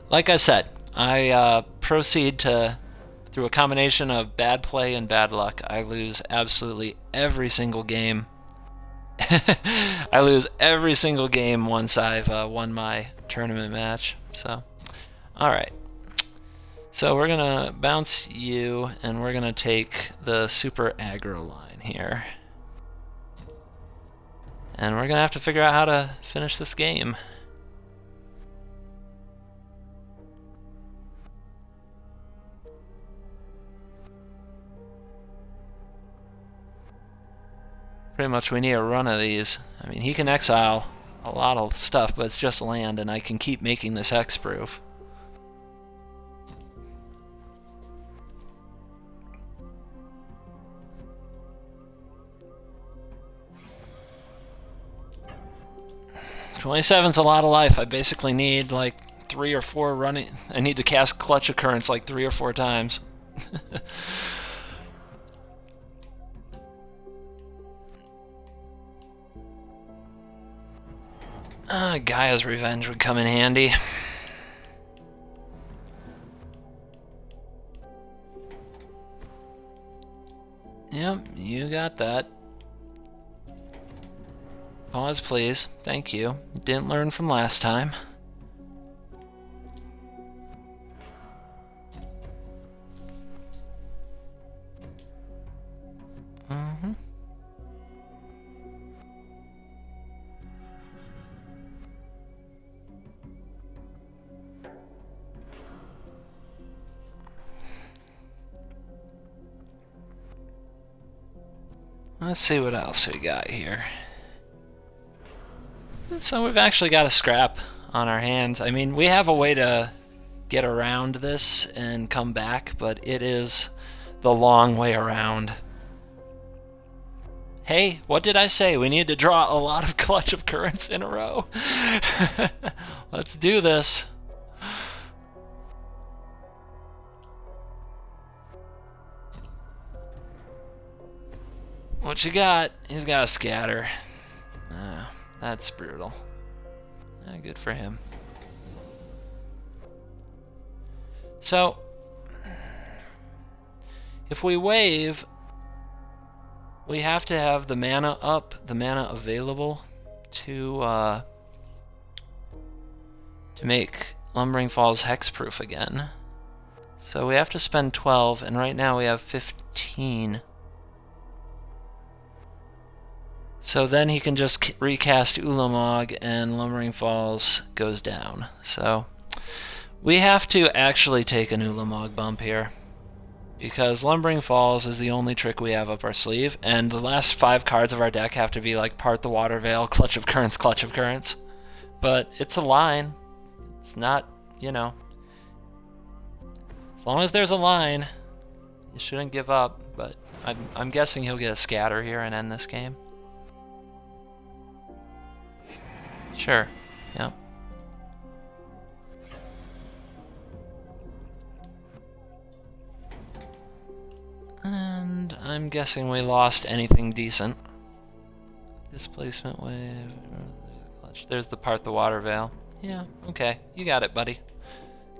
Like I said, I proceed to, through a combination of bad play and bad luck, I lose absolutely every single game. I lose every single game once I've won my tournament match. So, alright. So we're gonna bounce you, and we're gonna take the super aggro line here. And we're gonna have to figure out how to finish this game. Pretty much we need a run of these. I mean, he can exile a lot of stuff, but it's just land, and I can keep making this hexproof. $27's a lot of life. I basically need like 3 or 4 running. I need to cast Clutch Occurrence like 3 or 4 times. Gaia's Revenge would come in handy. Yep, you got that. Pause, please. Thank you. Didn't learn from last time. Let's see what else we got here. So we've actually got a scrap on our hands. I mean, we have a way to get around this and come back, but it is the long way around. Hey, what did I say? We need to draw a lot of Clutch of Currents in a row. Let's do this. What you got? He's got a scatter. That's brutal. Good for him. So, if we wave, we have to have the mana up, the mana available to make Lumbering Falls hexproof again. So we have to spend 12, and right now we have 15. So then he can just recast Ulamog and Lumbering Falls goes down. So we have to actually take an Ulamog bump here, because Lumbering Falls is the only trick we have up our sleeve, and the last 5 cards of our deck have to be like Part the Water Veil, Clutch of Currents, Clutch of Currents. But it's a line. It's not, you know. As long as there's a line, you shouldn't give up, but I'm guessing he'll get a scatter here and end this game. Sure, yeah. And I'm guessing we lost anything decent. Displacement wave, there's a clutch. There's the Part the Water Veil. Yeah, okay, you got it, buddy.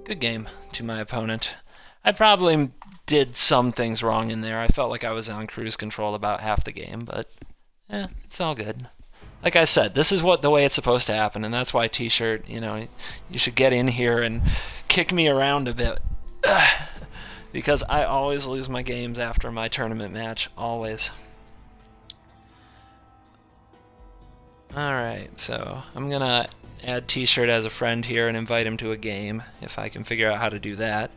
Good game to my opponent. I probably did some things wrong in there. I felt like I was on cruise control about half the game, but it's all good. Like I said, this is the way it's supposed to happen, and that's why T-Shirt, you know, you should get in here and kick me around a bit. Because I always lose my games after my tournament match, always. Alright, so I'm gonna add T-Shirt as a friend here and invite him to a game, if I can figure out how to do that.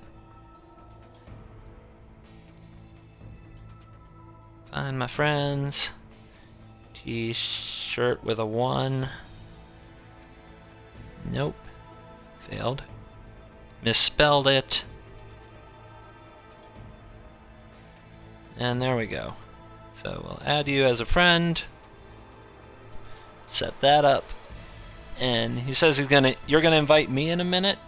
Find my friends. T-Shirt with a 1. Nope. Failed. Misspelled it. And there we go. So we'll add you as a friend. Set that up. And he says you're gonna invite me in a minute?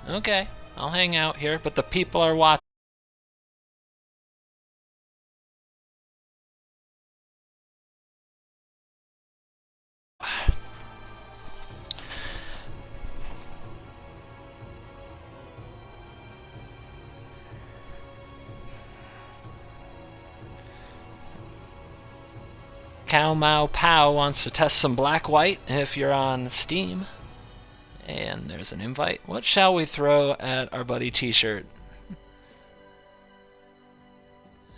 Okay, I'll hang out here, but the people are watching. Cow Mao Pow wants to test some black-white if you're on Steam. And there's an invite. What shall we throw at our buddy T-Shirt?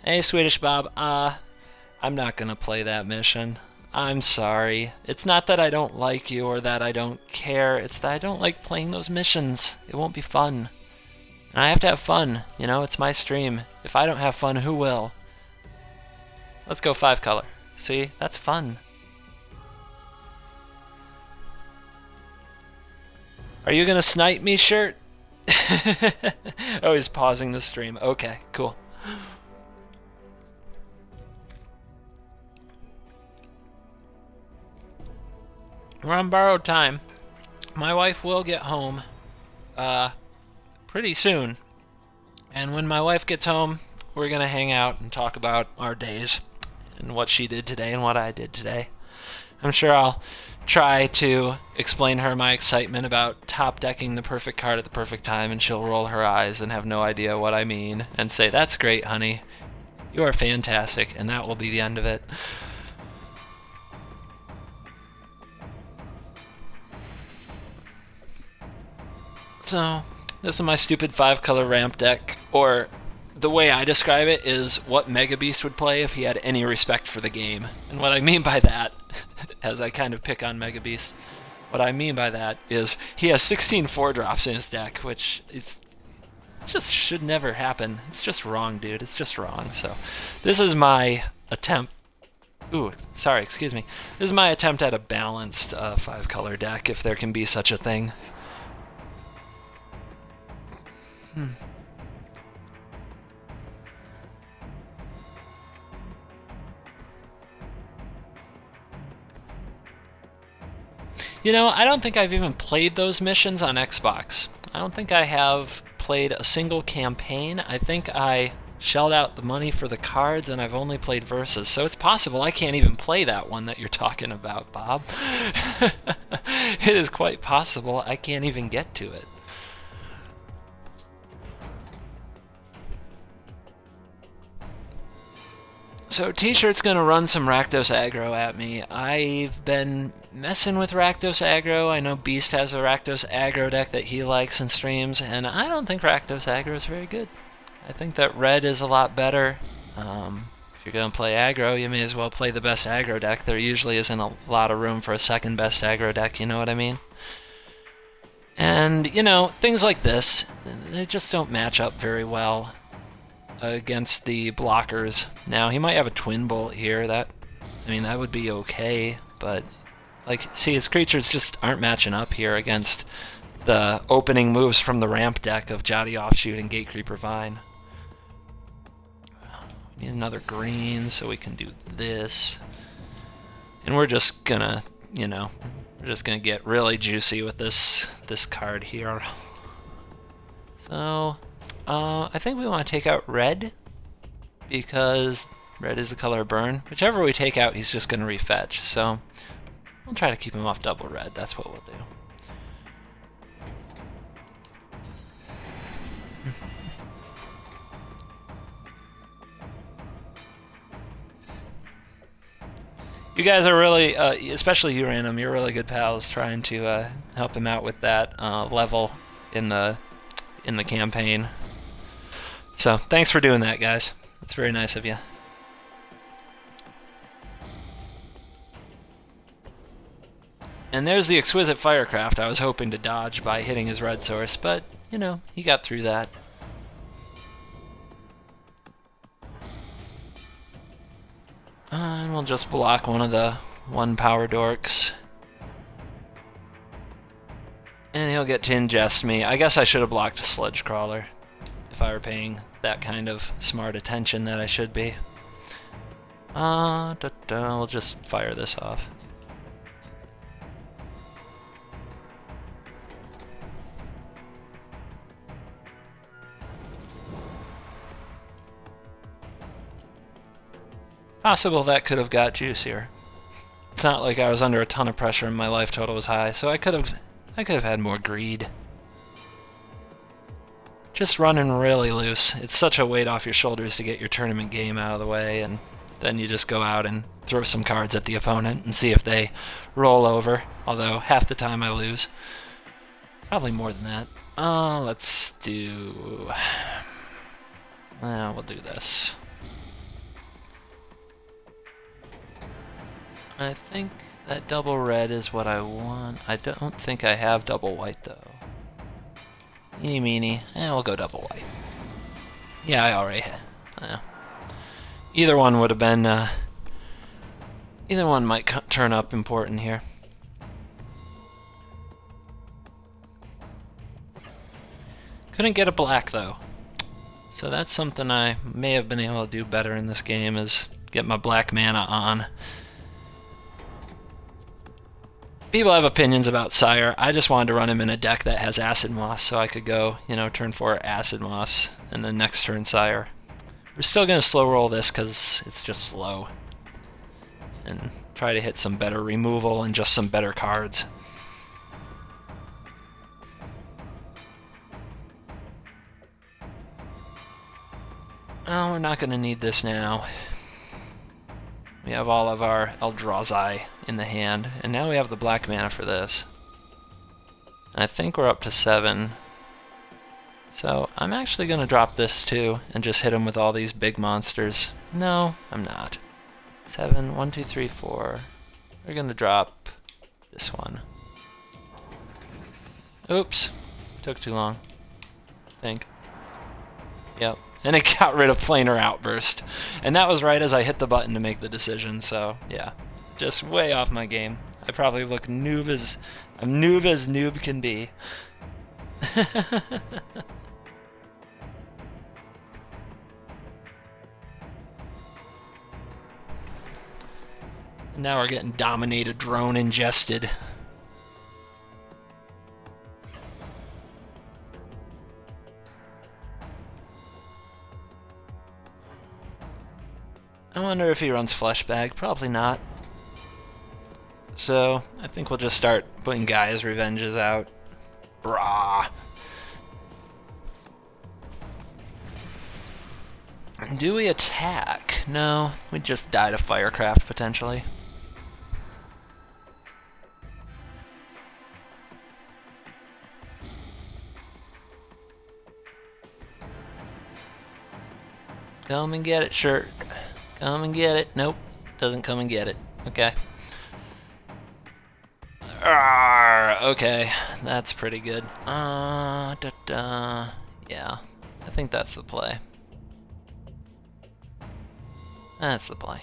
Hey, Swedish Bob. I'm not gonna play that mission. I'm sorry. It's not that I don't like you or that I don't care. It's that I don't like playing those missions. It won't be fun. And I have to have fun. You know, it's my stream. If I don't have fun, who will? Let's go 5 color. See, that's fun. Are you gonna snipe me, Shirt? Oh, he's pausing the stream. Okay, cool. We're on borrowed time. My wife will get home pretty soon. And when my wife gets home, we're gonna hang out and talk about our days and what she did today and what I did today. I'm sure I'll try to explain her my excitement about top decking the perfect card at the perfect time, and she'll roll her eyes and have no idea what I mean and say, "That's great, honey. You are fantastic," and that will be the end of it. So, this is my stupid 5-color ramp deck, or the way I describe it is what Mega Beast would play if he had any respect for the game. And what I mean by that, as I kind of pick on Mega Beast, what I mean by that is he has 16 4-drops in his deck, which is just should never happen. It's just wrong, dude. It's just wrong. So this is my attempt. Ooh, sorry, excuse me. This is my attempt at a balanced 5-color deck, if there can be such a thing. You know, I don't think I've even played those missions on Xbox. I don't think I have played a single campaign. I think I shelled out the money for the cards and I've only played Versus. So it's possible I can't even play that one that you're talking about, Bob. It is quite possible I can't even get to it. So T-Shirt's gonna run some Rakdos aggro at me. I've been messing with Rakdos aggro. I know Beast has a Rakdos aggro deck that he likes and streams, and I don't think Rakdos aggro is very good. I think that red is a lot better. If you're gonna play aggro, you may as well play the best aggro deck. There usually isn't a lot of room for a second best aggro deck, you know what I mean? And, you know, things like this, they just don't match up very well against the blockers. Now, he might have a Twin Bolt here. That would be okay, but, like, see, his creatures just aren't matching up here against the opening moves from the ramp deck of Jotty Offshoot and Gatecreeper Vine. We need another green so we can do this. And we're just gonna, you know, we're just gonna get really juicy with this card here. So, I think we want to take out red, because red is the color of burn. Whichever we take out, he's just going to refetch, so we'll try to keep him off double red. That's what we'll do. You guys are really, especially you, Random, you're really good pals trying to help him out with that level in the campaign. So, thanks for doing that, guys. That's very nice of you. And there's the exquisite Firecraft I was hoping to dodge by hitting his red source, but, you know, he got through that. And we'll just block one of the 1-power dorks. And he'll get to ingest me. I guess I should have blocked a Sledge Crawler if I were paying that kind of smart attention that I should be. We'll just fire this off. Possible that could have got juicier. It's not like I was under a ton of pressure and my life total was high, so I could have had more greed. Just running really loose. It's such a weight off your shoulders to get your tournament game out of the way, and then you just go out and throw some cards at the opponent and see if they roll over, although half the time I lose. Probably more than that. Let's do... we'll do this. I think that double red is what I want. I don't think I have double white, though. Eeny meeny. We'll go double white. Yeah, I already have. Either one would have been... either one might turn up important here. Couldn't get a black, though. So that's something I may have been able to do better in this game, is get my black mana on. People have opinions about Sire. I just wanted to run him in a deck that has Acid Moss, so I could go, you know, turn 4 Acid Moss, and then next turn Sire. We're still going to slow roll this because it's just slow. And try to hit some better removal and just some better cards. Oh, we're not going to need this now. We have all of our Eldrazi in the hand, and now we have the black mana for this. And I think we're up to 7. So I'm actually going to drop this too, and just hit him with all these big monsters. No, I'm not. 7, 1, 2, 3, 4. We're going to drop this one. Oops. Took too long. I think. Yep. And it got rid of Planar Outburst. And that was right as I hit the button to make the decision, so yeah. Just way off my game. I probably look noob as noob can be. Now we're getting dominated, drone ingested. I wonder if he runs fleshbag. Probably not. So, I think we'll just start putting Gaia's Revenges out. Brah. Do we attack? No, we just die to Firecraft, potentially. Come and get it, shirt. Come and get it. Nope, doesn't come and get it. Okay. Okay, that's pretty good. Yeah, I think that's the play. That's the play.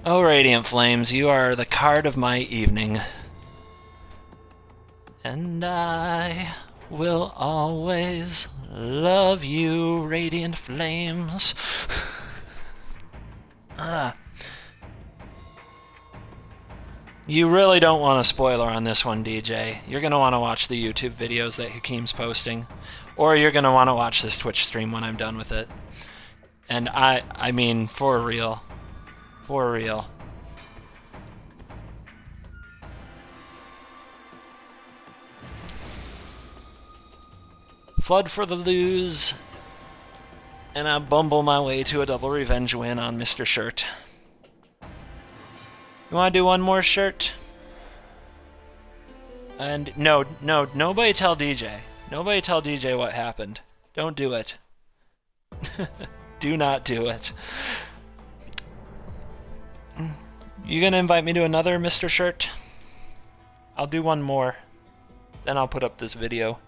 Oh, Radiant Flames, you are the card of my evening. And I will always love you, Radiant Flames. You really don't want a spoiler on this one, DJ. You're going to want to watch the YouTube videos that Hakeem's posting. Or you're going to want to watch this Twitch stream when I'm done with it. And I mean, for real. For real. Flood for the lose. And I bumble my way to a double revenge win on Mr. Shirt. You want to do one more, Shirt? And no, nobody tell DJ. Nobody tell DJ what happened. Don't do it. Do not do it. You gonna invite me to another, Mr. Shirt? I'll do one more. Then I'll put up this video.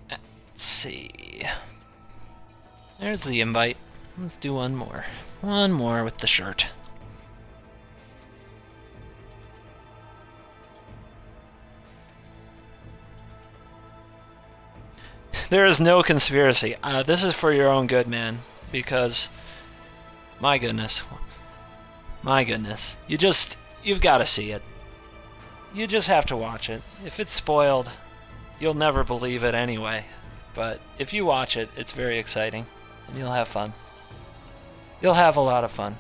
Let's see. There's the invite. Let's do one more. One more with the shirt. There is no conspiracy. This is for your own good, man. Because, my goodness. My goodness. You've got to see it. You just have to watch it. If it's spoiled, you'll never believe it anyway. But if you watch it, it's very exciting. And you'll have fun. You'll have a lot of fun.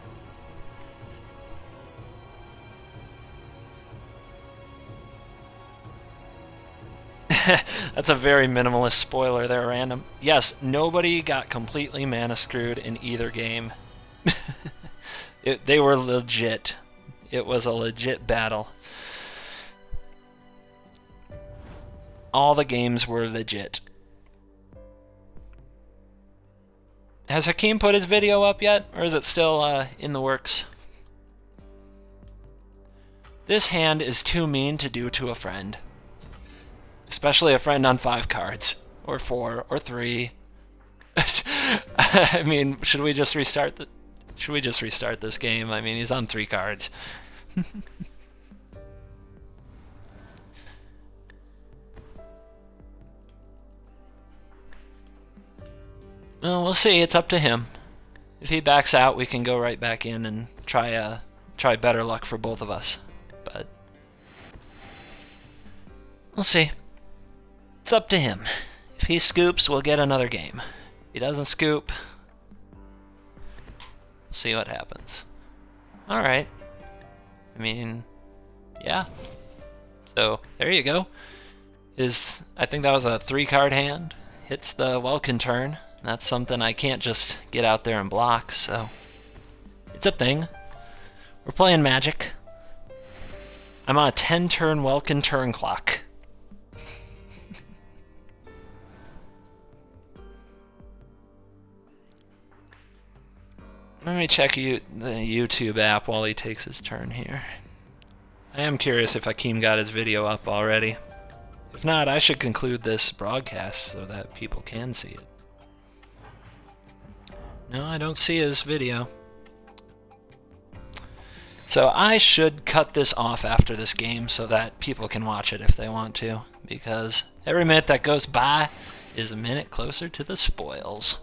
That's a very minimalist spoiler there, random. Yes, nobody got completely mana screwed in either game. They were legit. It was a legit battle. All the games were legit. Has Hakeem put his video up yet? Or is it still in the works? This hand is too mean to do to a friend. Especially a friend on 5 cards. Or 4, or 3. I mean, should we just restart this game? I mean, he's on 3 cards. Well, we'll see. It's up to him. If he backs out, we can go right back in and try better luck for both of us. But we'll see. It's up to him. If he scoops, we'll get another game. If he doesn't scoop, we'll see what happens. All right. I mean, yeah. So there you go. I think that was a 3-card hand. Hits the Welkin turn. That's something I can't just get out there and block, so it's a thing. We're playing Magic. I'm on a 10-turn Welkin turn clock. Let me check the YouTube app while he takes his turn here. I am curious if Hakeem got his video up already. If not, I should conclude this broadcast so that people can see it. No, I don't see his video. So I should cut this off after this game so that people can watch it if they want to, because every minute that goes by is a minute closer to the spoils.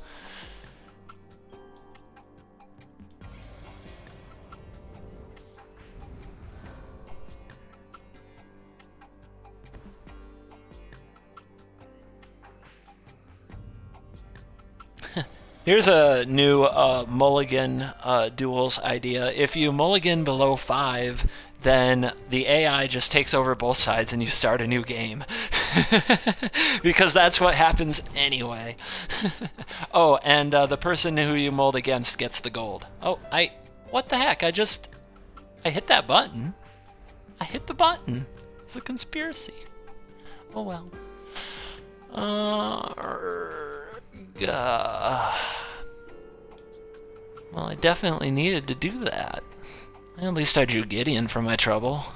Here's a new mulligan duels idea. If you mulligan below 5, then the AI just takes over both sides and you start a new game. Because that's what happens anyway. Oh, and the person who you mulled against gets the gold. Oh, what the heck? I hit that button. I hit the button. It's a conspiracy. Oh well. Well, I definitely needed to do that. At least I drew Gideon for my trouble.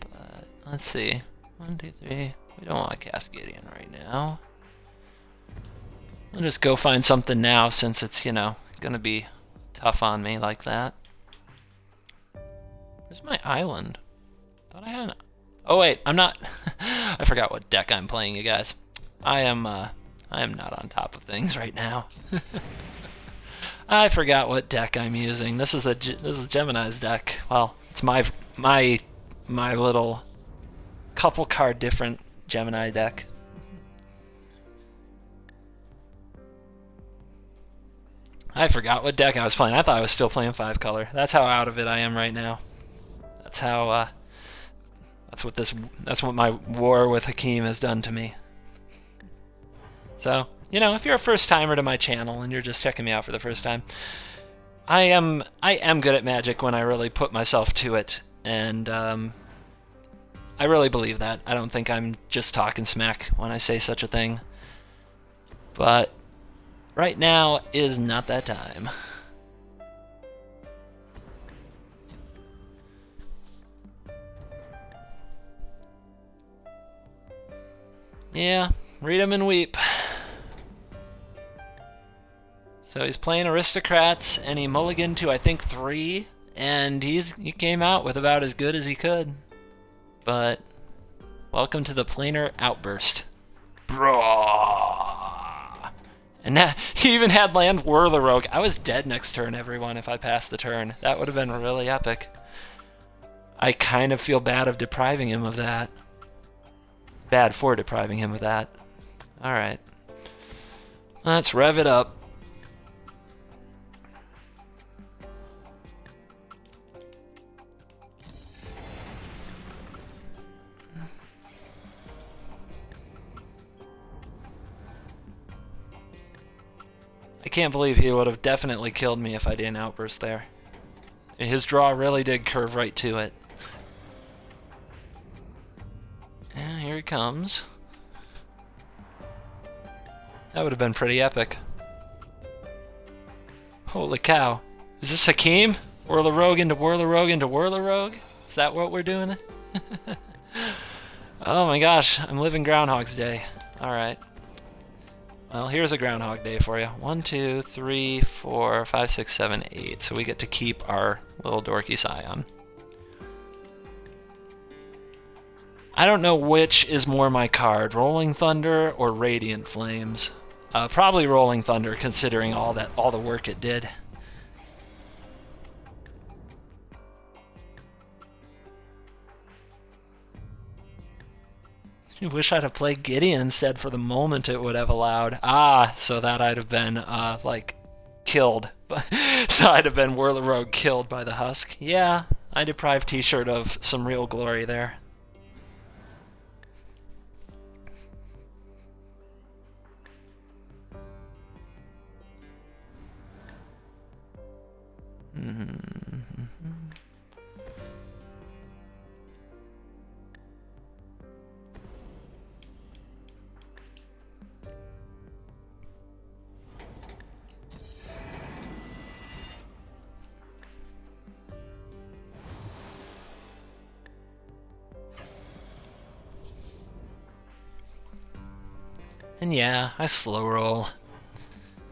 But let's see. 1, 2, 3. We don't want to cast Gideon right now. I'll just go find something now since it's, gonna be tough on me like that. Where's my island? Thought I had an... Oh wait, I'm not... I forgot what deck I'm playing, you guys. I am not on top of things right now. I forgot what deck I'm using. This is Gemini's deck. Well, it's my little couple card different Gemini deck. I forgot what deck I was playing. I thought I was still playing 5-color. That's how out of it I am right now. That's how that's what my war with Hakeem has done to me. So, if you're a first timer to my channel and you're just checking me out for the first time, I am good at Magic when I really put myself to it, and I really believe that. I don't think I'm just talking smack when I say such a thing. But right now is not that time. Yeah, read 'em and weep. So he's playing Aristocrats, and he mulliganed to, I think, 3, and he came out with about as good as he could. But welcome to the planar outburst. Brawh! And now, he even had land Whirl-a-Rogue. I was dead next turn, everyone, if I passed the turn. That would have been really epic. I kind of feel bad of depriving him of that. Bad for depriving him of that. Alright. Let's rev it up. I can't believe he would have definitely killed me if I didn't outburst there. His draw really did curve right to it. And here he comes. That would have been pretty epic. Holy cow. Is this Hakeem? Whirl-a-Rogue into Whirl-a-Rogue into Whirl-a-Rogue? Is that what we're doing? Oh my gosh, I'm living Groundhog's Day. Alright. Well, here's a Groundhog Day for you. 1, 2, 3, 4, 5, 6, 7, 8. So we get to keep our little dorky Scion. I don't know which is more my card, Rolling Thunder or Radiant Flames. Probably Rolling Thunder, considering all the work it did. I wish I'd have played Gideon instead for the moment it would have allowed. So that I'd have been, killed. So I'd have been Whirl-a-Rogue killed by the Husk. Yeah, I deprived T-Shirt of some real glory there. And yeah, I slow roll.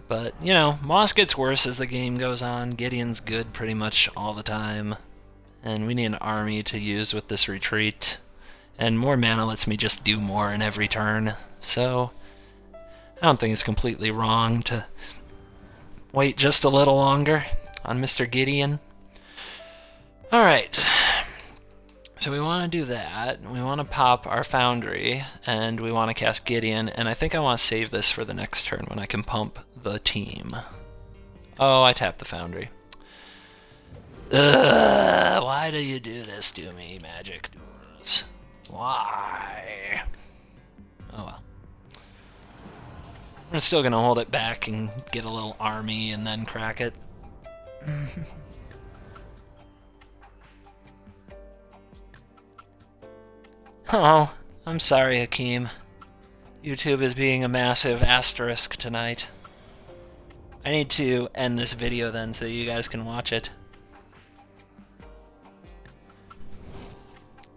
But, you know, Moss gets worse as the game goes on. Gideon's good pretty much all the time. And we need an army to use with this retreat. And more mana lets me just do more in every turn. So, I don't think it's completely wrong to wait just a little longer on Mr. Gideon. Alright. So we want to do that. We want to pop our Foundry, and we want to cast Gideon, and I think I want to save this for the next turn when I can pump the team. Oh, I tapped the Foundry. Ugh, why do you do this to me, Magic Doors? Why? Oh well. I'm still gonna hold it back and get a little army and then crack it. Oh, I'm sorry, Hakeem. YouTube is being a massive asterisk tonight. I need to end this video then so you guys can watch it.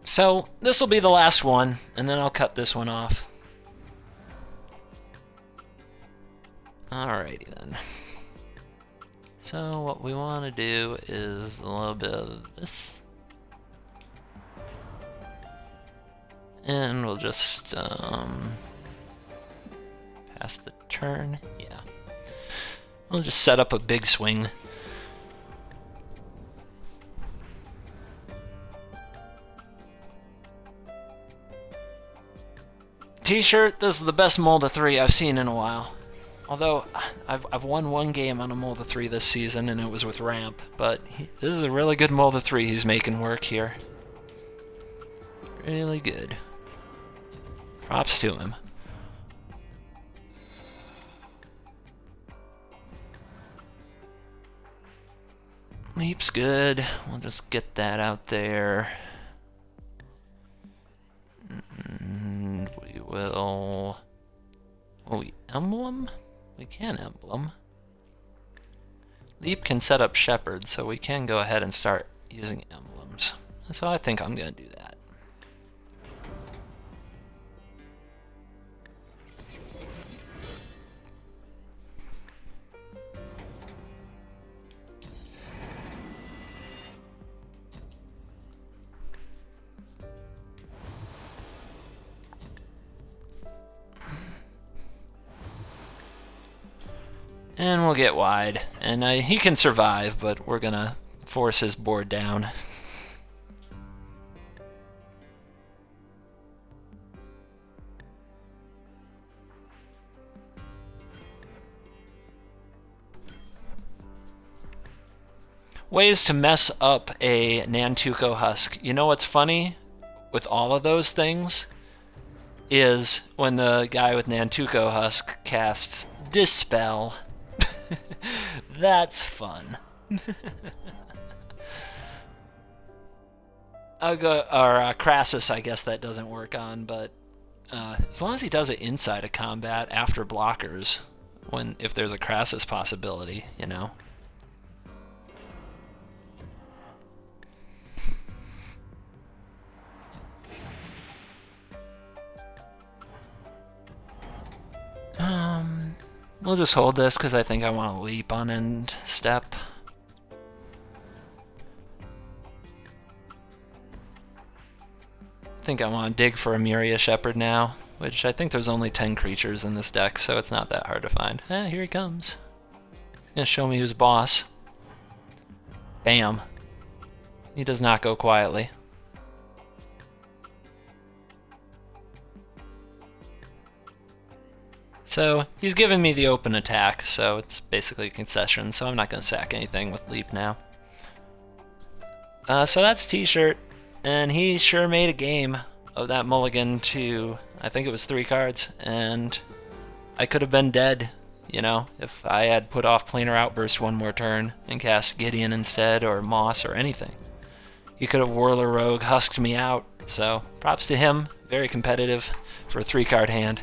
So, this will be the last one, and then I'll cut this one off. Alrighty then. So, what we want to do is a little bit of this. And we'll just pass the turn. Yeah. We'll just set up a big swing. T-shirt, this is the best Molda 3 I've seen in a while. Although, I've won one game on a Molda 3 this season, and it was with Ramp. But this is a really good Molda 3 he's making work here. Really good. Props to him. Leap's good. We'll just get that out there. And we will... Oh, emblem? We can emblem. Leap can set up Shepherd, so we can go ahead and start using emblems. So I think I'm going to do that. And we'll get wide. And he can survive, but we're gonna force his board down. Ways to mess up a Nantuko Husk. You know what's funny with all of those things? Is when the guy with Nantuko Husk casts Dispel. That's fun. I'll go, or Crassus, I guess that doesn't work on, but as long as he does it inside of combat after blockers, if there's a Crassus possibility, you know. We'll just hold this because I think I want to leap on end step. I think I want to dig for a Muria Shepherd now, which I think there's only 10 creatures in this deck, so it's not that hard to find. Here he comes. He's going to show me who's boss. Bam. He does not go quietly. So he's giving me the open attack, so it's basically a concession, so I'm not going to sack anything with Leap now. So that's T-shirt, and he sure made a game of that mulligan to, I think it was 3 cards, and I could have been dead, you know, if I had put off Planar Outburst one more turn and cast Gideon instead, or Moss, or anything. He could have Whirler Rogue husked me out, so props to him, very competitive for a 3-card hand.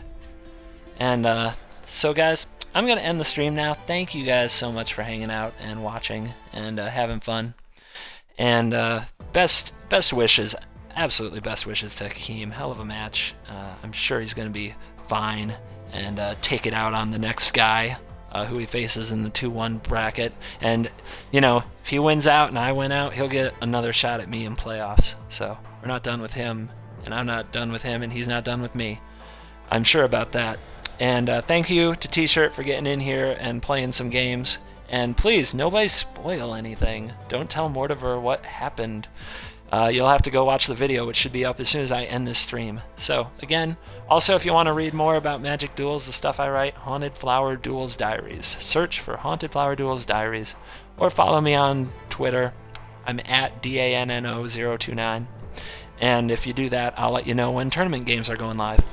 And so guys, I'm going to end the stream now. Thank you guys so much for hanging out and watching and having fun. And best wishes, absolutely best wishes to Hakeem. Hell of a match. I'm sure he's going to be fine and take it out on the next guy who he faces in the 2-1 bracket. And, if he wins out and I win out, he'll get another shot at me in playoffs. So we're not done with him, and I'm not done with him, and he's not done with me. I'm sure about that. And thank you to T-Shirt for getting in here and playing some games. And please, nobody spoil anything. Don't tell Mortimer what happened. You'll have to go watch the video, which should be up as soon as I end this stream. So, again, also if you want to read more about Magic Duels, the stuff I write, Haunted Flower Duels Diaries. Search for Haunted Flower Duels Diaries, or follow me on Twitter. I'm at DANNO029. And if you do that, I'll let you know when tournament games are going live.